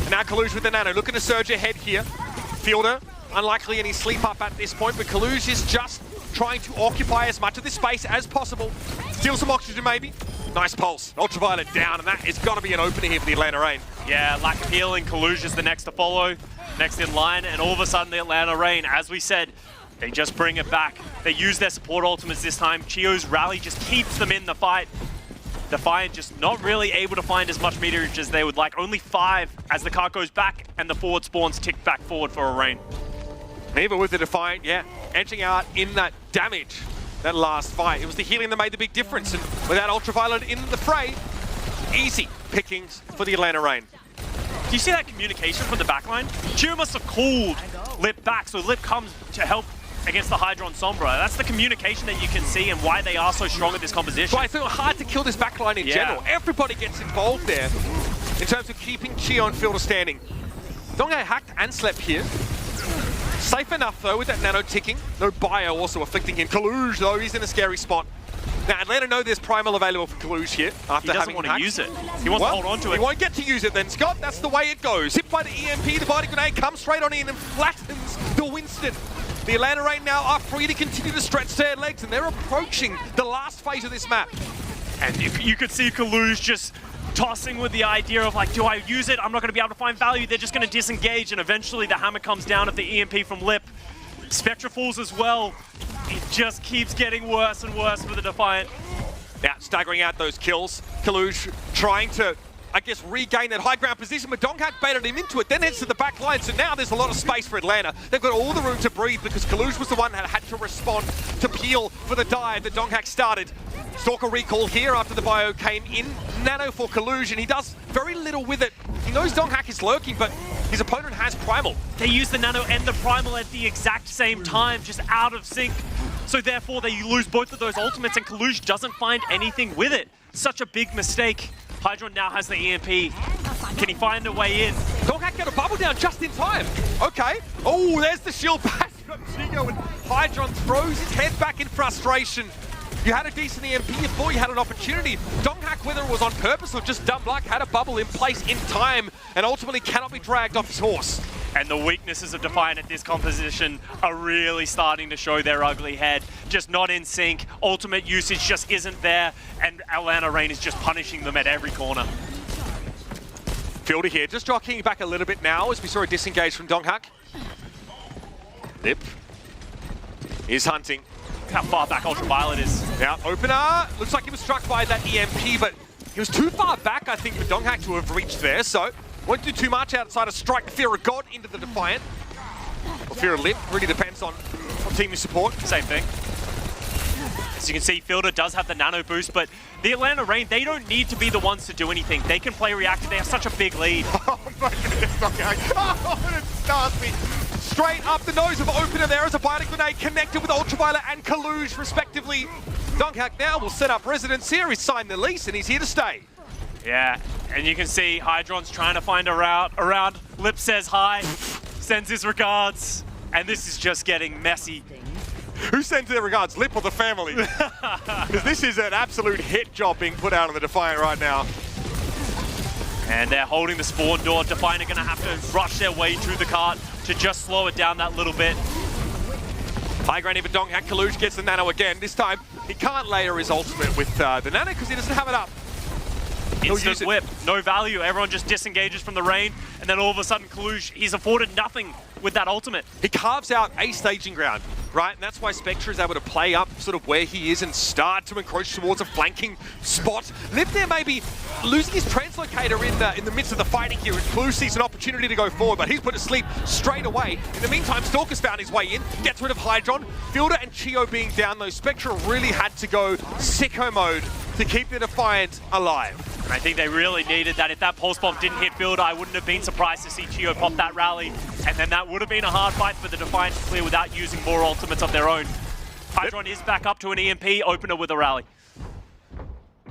And now Kaluge with the nano, looking to surge ahead here. Fielder, unlikely any sleep up at this point, but Kaluge is just trying to occupy as much of this space as possible. Steal some oxygen maybe. Nice pulse. Ultraviolet down, and that is going to be an opener here for the Atlanta Reign. Yeah, lack of healing. Kaluge is the next to follow, next in line, and all of a sudden the Atlanta Reign, as we said, they just bring it back. They use their support ultimates this time. Chio's rally just keeps them in the fight. Defiant just not really able to find as much meterage as they would like. Only 5 as the cart goes back and the forward spawns tick back forward for a Reign. Even with the Defiant, yeah, edging out in that damage, that last fight. It was the healing that made the big difference, and without Ultraviolet in the fray, easy pickings for the Atlanta Reign. Do you see that communication from the backline? Chio must have called Lip back, so Lip comes to help against the Hydron Sombra. That's the communication that you can see and why they are so strong at this composition. But I feel hard to kill this backline in general. Everybody gets involved there in terms of keeping Chio and Fielder standing. Donghak hacked and slept here. Safe enough though with that nano ticking. No bio also afflicting him. Kaluge though, he's in a scary spot. Now Atlanta know there's Primal available for Kaluge here after he doesn't want to use it. He wants to hold on to it. He won't get to use it then, Scott. That's the way it goes. Hit by the EMP, the body grenade comes straight on in and flattens the Winston. The Atlanta Reign now are free to continue to stretch their legs, and they're approaching the last phase of this map. And you could see Kaluge just tossing with the idea of like, do I use it? I'm not going to be able to find value. They're just going to disengage, and eventually the hammer comes down at the EMP from Lip. Spectra falls as well. It just keeps getting worse and worse for the Defiant. Now, staggering out those kills. Kaluge trying to, I guess, regain that high ground position, but Donghak baited him into it, then heads to the back line, so now there's a lot of space for Atlanta. They've got all the room to breathe because Kaluge was the one that had to respond to peel for the dive that Donghak started. Stalker recall here after the bio came in. Nano for Kaluge, and he does very little with it. He knows Donghak is lurking, but his opponent has Primal. They use the Nano and the Primal at the exact same time, just out of sync. So therefore they lose both of those ultimates, and Kaluge doesn't find anything with it. Such a big mistake. Hydron now has the EMP. Can he find a way in? Donghak got a bubble down just in time. Okay. Oh, there's the shield pass from Chigo, and Hydron throws his head back in frustration. You had a decent EMP, you thought you had an opportunity. Donghak, whether it was on purpose or just dumb luck, had a bubble in place in time and ultimately cannot be dragged off his horse. And the weaknesses of Defiant at this composition are really starting to show their ugly head. Just not in sync, ultimate usage just isn't there, and Atlanta Reign is just punishing them at every corner. Fielder here, just jockeying back a little bit now as we saw a disengage from Donghak. Lip is hunting. How far back Ultraviolet is. Now, opener, looks like he was struck by that EMP, but he was too far back, I think, for Donghak to have reached there, so won't do too much outside of strike Fear of God into the Defiant. Or Fear of Lip, really depends on team you support. Same thing. As you can see, Fielder does have the nano boost, but the Atlanta Reign, they don't need to be the ones to do anything. They can play reactor, they have such a big lead. Oh my goodness, Donghak. Oh, it's nasty. Straight up the nose of opener there as a bionic grenade connected with Ultraviolet and Kaluge respectively. Donghak now will set up residence here. He's signed the lease and he's here to stay. Yeah, and you can see Hydron's trying to find a route around. Lip says hi, sends his regards, and this is just getting messy. Who sends their regards, Lip or the family? Because this is an absolute hit job being put out on the Defiant right now. And they're holding the spawn door. Defiant are going to have to rush their way through the cart to just slow it down that little bit. High ground for Donghak. Kaluge gets the nano again. This time, he can't layer his ultimate with the nano because he doesn't have it up. Instant whip, no value. Everyone just disengages from the rain, and then all of a sudden, Kalush, he's afforded nothing with that ultimate. He carves out a staging ground, right? And that's why Spectre is able to play up sort of where he is and start to encroach towards a flanking spot. Liv there maybe losing his translocator in the midst of the fighting here, and Kalush sees an opportunity to go forward, but he's put to sleep straight away. In the meantime, Stalker's found his way in, gets rid of Hydron. Fielder and Chio being down, though, Spectre really had to go sicko mode to keep the Defiant alive. And I think they really needed that. If that pulse bomb didn't hit Fielder, I wouldn't have been surprised to see Chio pop that rally. And then that would have been a hard fight for the Defiant to clear without using more ultimates of their own. Hydron is back up to an EMP, opener with a rally.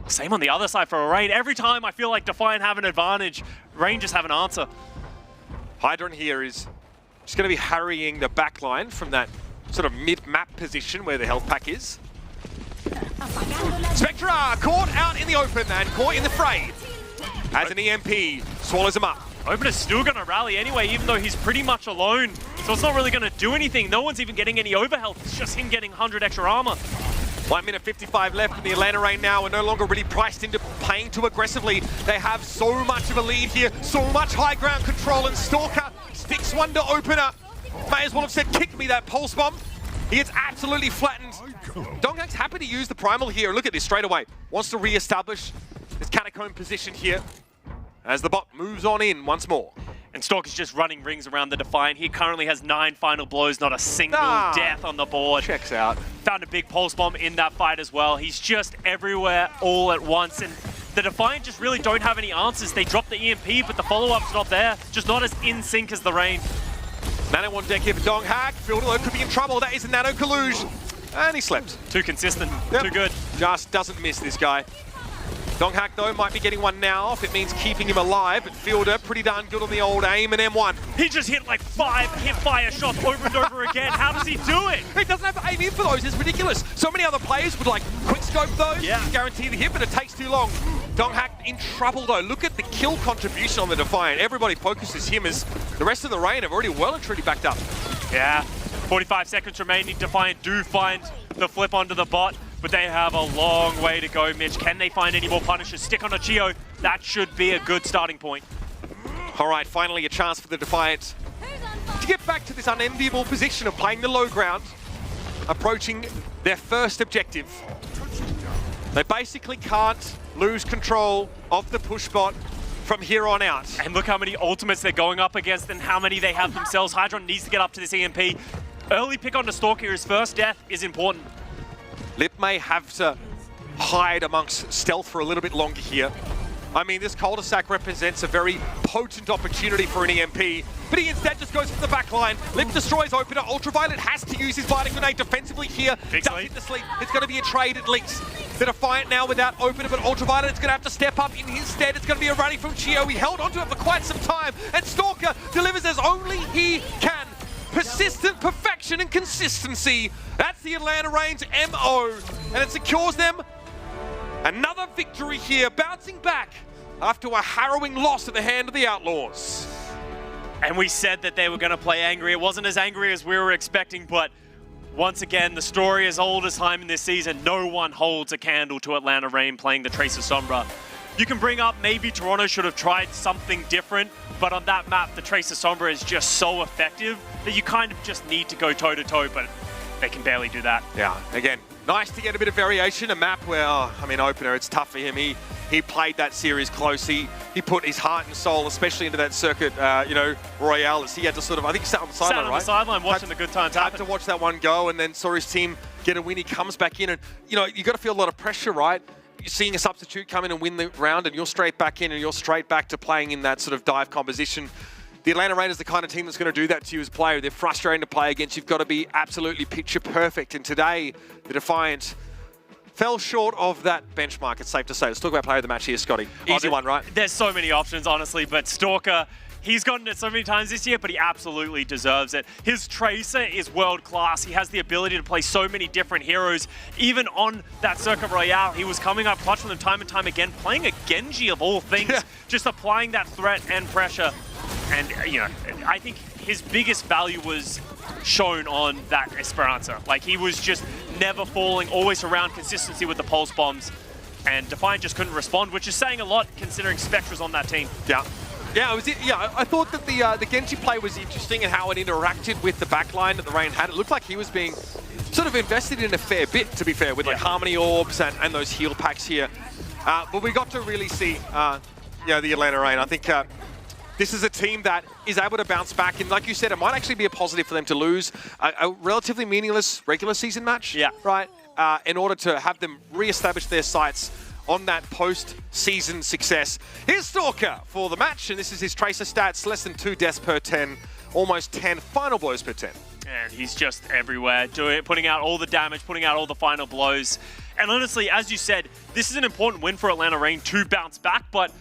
Same on the other side for Rain. Every time I feel like Defiant have an advantage, Rain just have an answer. Hydron here is just going to be harrying the back line from that sort of mid-map position where the health pack is. Spectre caught out in the open and caught in the fray as an EMP swallows him up. Opener's still going to rally anyway, even though he's pretty much alone. So it's not really going to do anything. No one's even getting any overhealth. It's just him getting 100 extra armor. 1 minute 55 left, and the Atlanta Reign now are no longer really priced into playing too aggressively. They have so much of a lead here, so much high ground control, and Stalker sticks one to opener. May as well have said, kick me that pulse bomb. He gets absolutely flattened. Donghak's happy to use the primal here. Look at this straight away. Wants to re-establish his catacomb position here as the bot moves on in once more. And Stalker's just running rings around the Defiant. He currently has 9 final blows, not a single death on the board. Checks out. Found a big pulse bomb in that fight as well. He's just everywhere all at once. And the Defiant just really don't have any answers. They drop the EMP, but the follow-up's not there. Just not as in sync as the Rain. Nano on deck here for Donghak. Fielder could be in trouble. That is a Nano Kalush. And he slept. Too consistent, too good. Just doesn't miss this guy. Donghak, though, might be getting one now if it means keeping him alive, but Fielder pretty darn good on the old aim and M1. He just hit like 5 hip-fire shots over and over again. How does he do it? He doesn't have to aim in for those. It's ridiculous. So many other players would like quick-scope those, guarantee the hit, but it takes too long. Donghak in trouble, though. Look at the kill contribution on the Defiant. Everybody focuses him as the rest of the Reign have already well and truly backed up. Yeah, 45 seconds remaining. Defiant do find the flip onto the bot, but they have a long way to go, Mitch. Can they find any more punishers? Stick on a Chio. That should be a good starting point. All right, finally a chance for the Defiant to get back to this unenviable position of playing the low ground, approaching their first objective. They basically can't lose control of the push bot from here on out. And look how many ultimates they're going up against and how many they have themselves. Hydron needs to get up to this EMP. Early pick on the Stalker, his first death is important. Lip may have to hide amongst stealth for a little bit longer here. I mean, this cul-de-sac represents a very potent opportunity for an EMP, but he instead just goes for the back line. Lip destroys opener. Ultraviolet has to use his Biting Grenade defensively here. Does hit the sleep. It's going to be a trade at least. The Defiant now without opener, but Ultraviolet is going to have to step up in his stead. It's going to be a running from Chio. He held onto it for quite some time, and Stalker delivers as only he can. Persistent perfection and consistency. That's the Atlanta Reign's MO, and it secures them another victory here, bouncing back after a harrowing loss at the hand of the Outlaws. And we said that they were going to play angry. It wasn't as angry as we were expecting, but once again, the story is old as time in this season. No one holds a candle to Atlanta Reign playing the Tracer Sombra. You can bring up maybe Toronto should have tried something different, but on that map, the Tracer Sombra is just so effective that you kind of just need to go toe-to-toe, but they can barely do that. Yeah, again, nice to get a bit of variation. A map where, I mean, opener, it's tough for him. He played that series close. He put his heart and soul, especially into that circuit, Royale, as he had to sort of, I think he sat on the sideline, right? Sat on the sideline watching the good times happen. Had to watch that one go and then saw his team get a win. He comes back in and, you got to feel a lot of pressure, right? You're seeing a substitute come in and win the round and you're straight back in and you're straight back to playing in that sort of dive composition. The Atlanta Reign is the kind of team that's going to do that to you as a player. They're frustrating to play against. You've got to be absolutely picture perfect. And today, the Defiant fell short of that benchmark, it's safe to say. Let's talk about player of the match here, Scotty. Easy one, right? There's so many options, honestly, but Stalker, he's gotten it so many times this year, but he absolutely deserves it. His Tracer is world-class. He has the ability to play so many different heroes. Even on that Circuit Royale, he was coming up clutch with them time and time again, playing a Genji of all things, just applying that threat and pressure. And, I think his biggest value was shown on that Esperanza. Like, he was just never falling, always around consistency with the pulse bombs. and Defiant just couldn't respond, which is saying a lot considering Spectra's on that team. Yeah. Yeah, I thought that the Genji play was interesting and how it interacted with the backline that the Reign had. It looked like he was being sort of invested in a fair bit, to be fair, with like Harmony Orbs and those heal packs here. But we got to really see the Atlanta Reign. I think this is a team that is able to bounce back. And like you said, it might actually be a positive for them to lose a relatively meaningless regular season match, right? In order to have them re-establish their sights on that post-season success. Here's Stalker for the match, and this is his Tracer stats, less than 2 deaths per 10, almost 10 final blows per 10. And he's just everywhere, putting out all the damage, putting out all the final blows. And honestly, as you said, this is an important win for Atlanta Reign to bounce back, but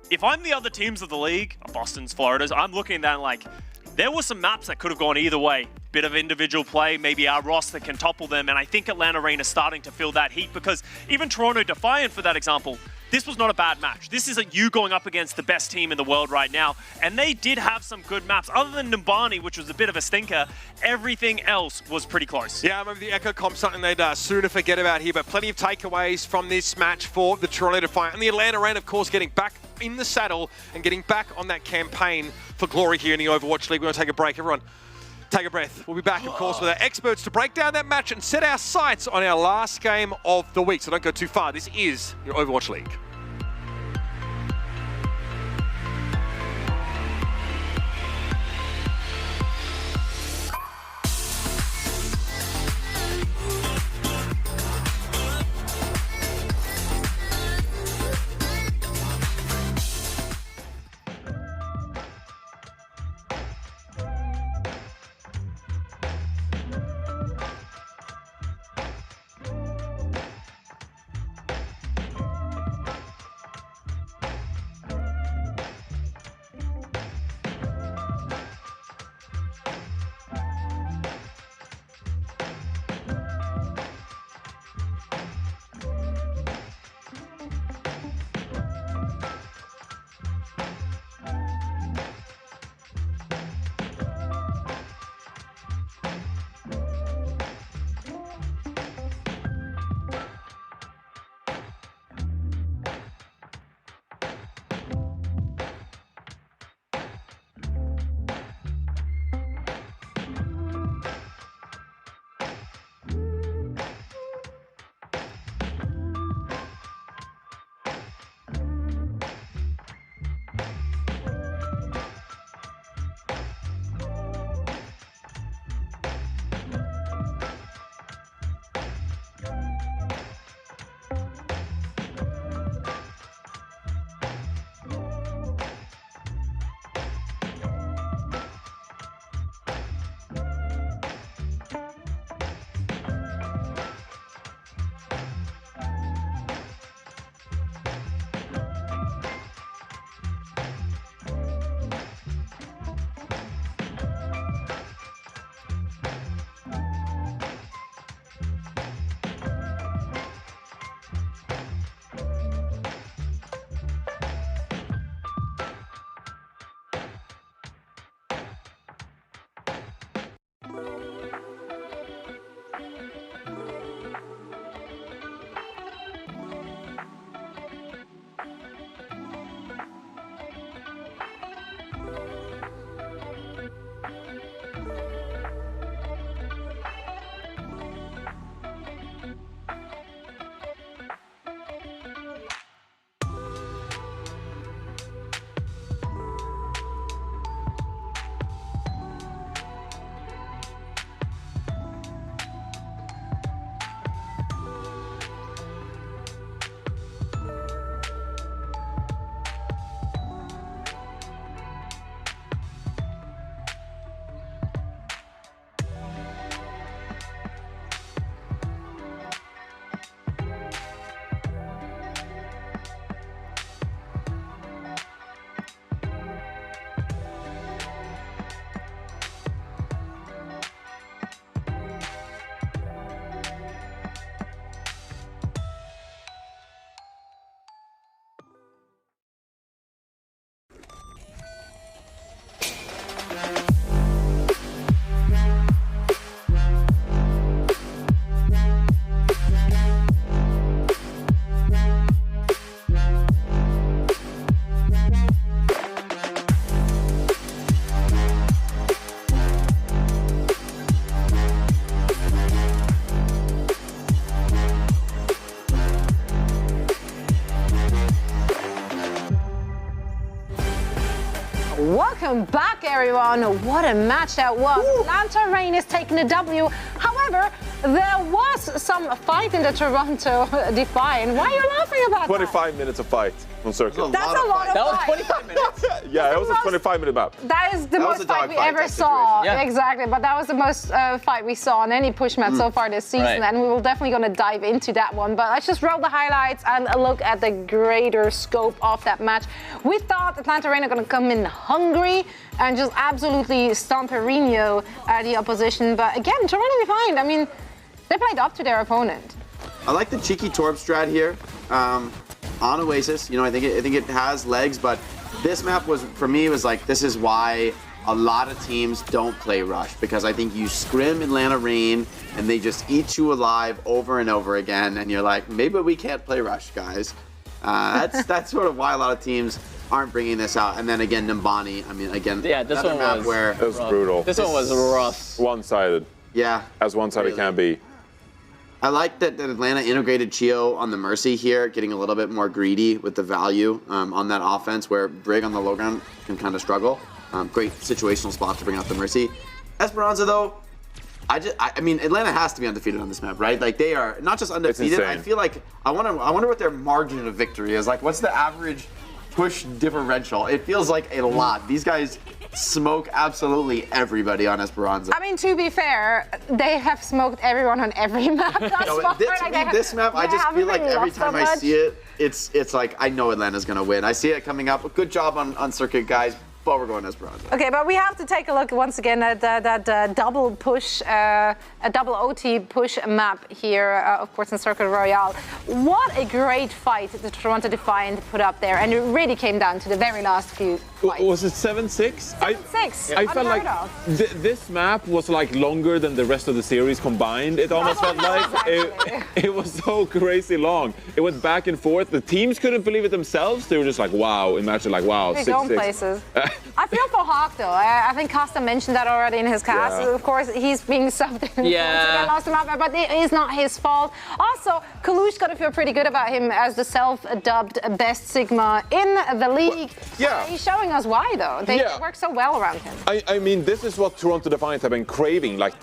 if I'm the other teams of the league, Boston's, Florida's, I'm looking at that like, there were some maps that could have gone either way. Bit of individual play, maybe our roster can topple them, and I think Atlanta Reign is starting to feel that heat because even Toronto Defiant, for that example, this was not a bad match. This is you going up against the best team in the world right now, and they did have some good maps. Other than Numbani, which was a bit of a stinker, everything else was pretty close. Yeah, I remember the Echo Comp, something they'd sooner forget about here, but plenty of takeaways from this match for the Toronto Defiant. And the Atlanta Reign, of course, getting back in the saddle and getting back on that campaign for glory here in the Overwatch League. We're going to take a break. Everyone, take a breath. We'll be back, of course, with our experts to break down that match and set our sights on our last game of the week. So don't go too far. This is your Overwatch League. Welcome back, everyone. What a match that was. Atlanta Reign is taking the W. However, there was some fight in the Toronto Defiant. Why are you laughing about 25 minutes of fight on circuit. That's a lot of That was fight. 25 minutes. Yeah, it was a 25-minute map. That is the most was a fight dog we fight, ever that saw. situation. Yeah. Exactly, but that was the most fight we saw on any push map so far this season, Right. and we will definitely going to dive into that one. But let's just roll the highlights and look at the greater scope of that match. We thought Atlanta Reign are going to come in hungry and just absolutely stomp Reno the opposition. But again, Toronto Defiant, I mean, they played up to their opponent. I like the cheeky Torb strat here on Oasis. You know, I think it has legs, but this map was, for me, was like, this is why a lot of teams don't play Rush, because I think you scrim Atlanta Reign and they just eat you alive over and over again, and you're like, maybe we can't play Rush, guys. That's sort of why a lot of teams aren't bringing this out. And then again, Nimbani, I mean, again, Yeah, this another one map was where, It was brutal. This one was rough. One-sided, yeah. as one-sided Really. can be. I like that Atlanta integrated Chio on the Mercy here, getting a little bit more greedy with the value on that offense, where Brig on the low ground can kind of struggle. Great situational spot to bring out the Mercy. Esperanza, though, I mean, Atlanta has to be undefeated on this map, right? Like, they are not just undefeated. I insane. feel like I wonder what their margin of victory is. Like, what's the average push differential? It feels like a lot. These guys smoke absolutely everybody on Esperanza. I mean, to be fair, they have smoked everyone on every map thus No, far. to me, this map, I just feel like every time I see it, it's like I know Atlanta's gonna win. I see it coming up. Good job on circuit, guys. But we're going Esperanza. Okay, but we have to take a look once again at that double push, a double OT push map here, of course, in Circuit Royale. What a great fight the Toronto Defiant put up there, and it really came down to the very last few fights. Was it 7-6? 7-6, I felt like unheard of. this map was like longer than the rest of the series combined. It almost felt like it was so crazy long. It went back and forth. The teams couldn't believe it themselves. They were just like, wow. Imagine like, wow, Big going 6-6. places. I feel for Hawk though. I think Costa mentioned that already in his cast. Yeah. Of course, he's being subbed in. Yeah. They lost him out, but it is not his fault. Also, Kalush got to feel pretty good about him as the self-dubbed best Sigma in the league. yeah. He's showing us why though. They Yeah. work so well around him. I mean, this is what Toronto Defiant have been craving like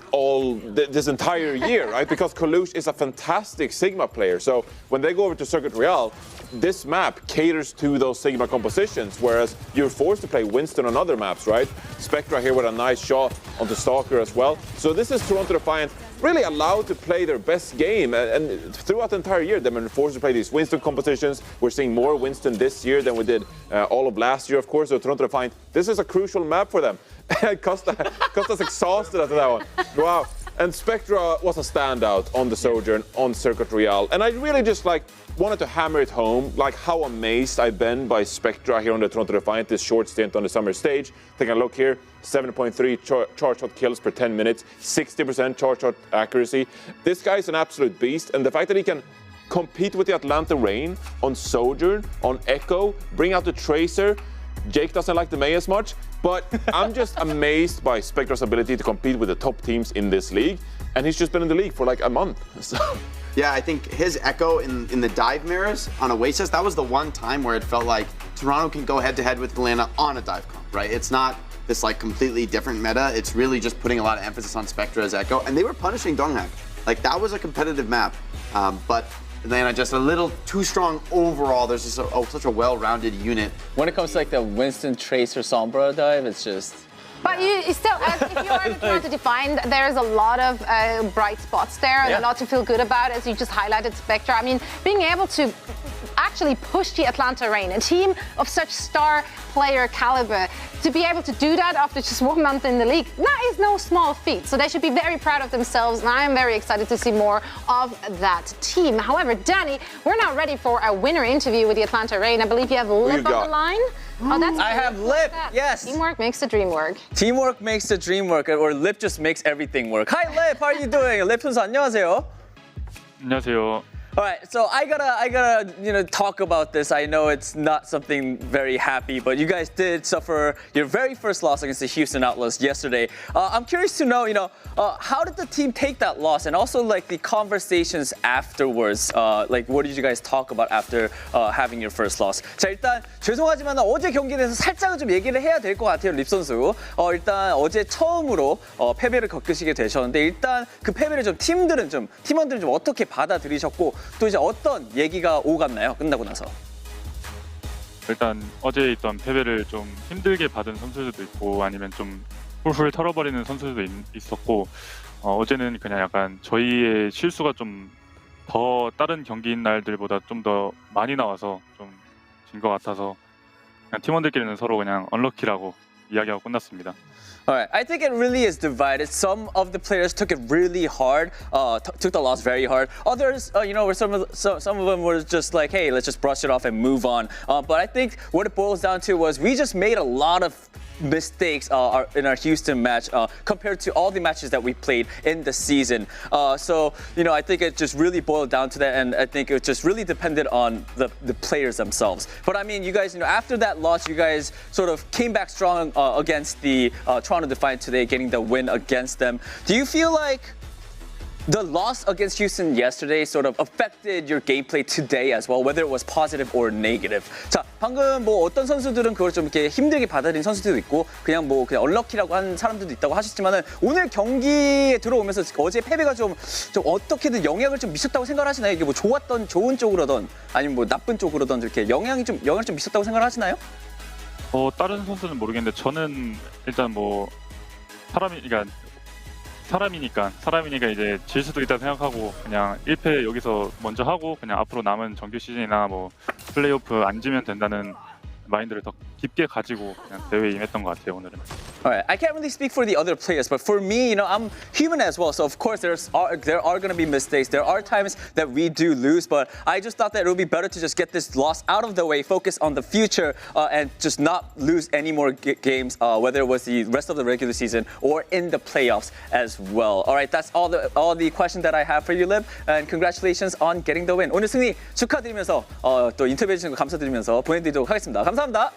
this entire year, right? Because Kalush is a fantastic Sigma player. So when they go over to Circuit Royale, this map caters to those Sigma compositions, whereas you're forced to play Winston on other maps, right? Spectra here with a nice shot onto Stalker as well. So this is Toronto Defiant really allowed to play their best game, and throughout the entire year they've been forced to play these Winston compositions. We're seeing more Winston this year than we did all of last year, of course. So Toronto Defiant, this is a crucial map for them. Costa's exhausted after that one. Wow. And Spectra was a standout on the Sojourn on Circuit Royale, and I really just wanted to hammer it home, like how amazed I've been by Spectra here on the Toronto Defiant, this short stint on the summer stage. Take a look here, 7.3 charge shot kills per 10 minutes, 60% charge shot accuracy. This guy's an absolute beast, and the fact that he can compete with the Atlanta Reign on Sojourn, on Echo, bring out the Tracer. Jake doesn't like the May as much, but I'm just amazed by Spectra's ability to compete with the top teams in this league, and he's just been in the league for like a month. So. Yeah, I think his Echo in the dive mirrors on Oasis, that was the one time where it felt like Toronto can go head-to-head with Atlanta on a dive comp, right? It's not this like completely different meta. It's really just putting a lot of emphasis on Spectra's Echo, and they were punishing Donghak. Like, that was a competitive map, but Atlanta just a little too strong overall. There's just such a well-rounded unit. When it comes to like the Winston Tracer Sombra dive, it's just... But you still, if you are the Toronto Defiant, there's a lot of bright spots there and a lot to feel good about, as you just highlighted Spectra. I mean, being able to actually push the Atlanta Reign, a team of such star player caliber, to be able to do that after just 1 month in the league, that is no small feat. So they should be very proud of themselves, and I am very excited to see more of that team. However, Danny, we're not ready for a winner interview with the Atlanta Reign. I believe you have Lip on the line. Oh, that's I have Lip, yes. Teamwork makes the dream work. Teamwork makes the dream work, or Lip just makes everything work. Hi Lip, how are you doing? Lip 선수 안녕하세요. 안녕하세요. All right, so I gotta talk about this. I know it's not something very happy, but you guys did suffer your very first loss against the Houston Outlaws yesterday. I'm curious to know, how did the team take that loss, and also like the conversations afterwards. Like, what did you guys talk about after having your first loss? 자, 일단 죄송하지만 어제 경기에 대해서 살짝은 좀 얘기를 해야 될 것 같아요, 립 선수. 일단 어제 처음으로 패배를 겪으시게 되셨는데 일단 그 패배를 좀 팀원들은 좀 어떻게 받아들이셨고. 또 이제 어떤 얘기가 오갔나요? 끝나고 나서. 일단 어제 있던 패배를 좀 힘들게 받은 선수들도 있고 아니면 좀 훌훌 털어버리는 선수들도 있었고 어제는 그냥 약간 저희의 실수가 좀 더 다른 경기인 날들보다 좀 더 많이 나와서 좀 진 것 같아서 그냥 팀원들끼리는 서로 그냥 언럭키라고 이야기하고 끝났습니다. All right, I think it really is divided. Some of the players took it really hard, took the loss very hard. Others, where some of them were just like, hey, let's just brush it off and move on. But I think what it boils down to was we just made a lot of mistakes in our Houston match compared to all the matches that we played in the season. So, I think it just really boiled down to that, and I think it just really depended on the players themselves. But I mean, you guys, after that loss, you guys sort of came back strong against the Toronto Defiant today, getting the win against them. Do you feel like the loss against Houston yesterday sort of affected your gameplay today as well, whether it was positive or negative? 자, 방금 뭐 어떤 선수들은 그걸 좀 이렇게 힘들게 받아들인 선수들도 있고 그냥 얼럭키라고 하는 사람들도 있다고 하셨지만은 오늘 경기에 들어오면서 어제 패배가 좀 어떻게든 영향을 좀 미쳤다고 생각하시나요? 이게 뭐 좋은 쪽으로든 아니면 뭐 나쁜 쪽으로든 이렇게 영향을 좀 미쳤다고 생각하시나요? 다른 선수는 모르겠는데 저는 일단 뭐 사람이니까 이제 질 수도 있다 생각하고 그냥 1패 여기서 먼저 하고 그냥 앞으로 남은 정규 시즌이나 뭐 플레이오프 안 지면 된다는 마인드를 더 깊게 가지고 그냥 대회에 임했던 것 같아요, 오늘은. Alright, I can't really speak for the other players, but for me, I'm human as well. So of course there are going to be mistakes. There are times that we do lose, but I just thought that it would be better to just get this loss out of the way, focus on the future, and just not lose any more games, whether it was the rest of the regular season or in the playoffs as well. Alright, that's all the questions that I have for you, Lib, and congratulations on getting the win. 오늘 승리 축하드리면서 또 인터뷰해 주신 거 감사드리면서 보내드리도록 하겠습니다. 감사합니다.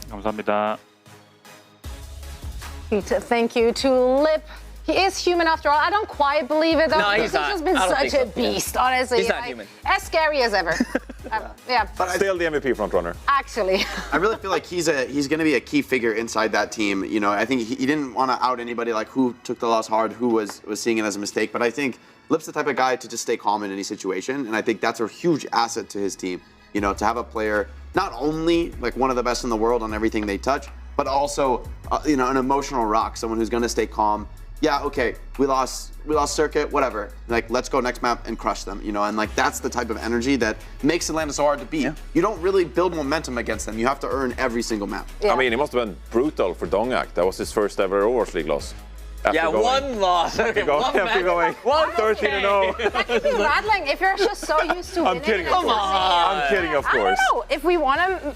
감사합니다. Thank you to Lip. He is human after all. I don't quite believe it though. No, he's not. just been such a beast, honestly. He's not human. As scary as ever. Yeah. But still the MVP frontrunner. Actually. I really feel like he's going to be a key figure inside that team. I think he didn't want to out anybody, like who took the loss hard, who was seeing it as a mistake. But I think Lip's the type of guy to just stay calm in any situation, and I think that's a huge asset to his team. To have a player not only like one of the best in the world on everything they touch, but also an emotional rock, someone who's going to stay calm. Yeah, okay, we lost circuit, whatever. Like, let's go next map and crush them, and like that's the type of energy that makes Atlanta so hard to beat. Yeah. You don't really build momentum against them. You have to earn every single map. Yeah. I mean, it must have been brutal for Dongak. That was his first ever Overwatch League loss. One loss. After going 13-0. That can be rattling if you're just so used to winning. I'm kidding, of course. I'm kidding, of course. I don't know. If we want to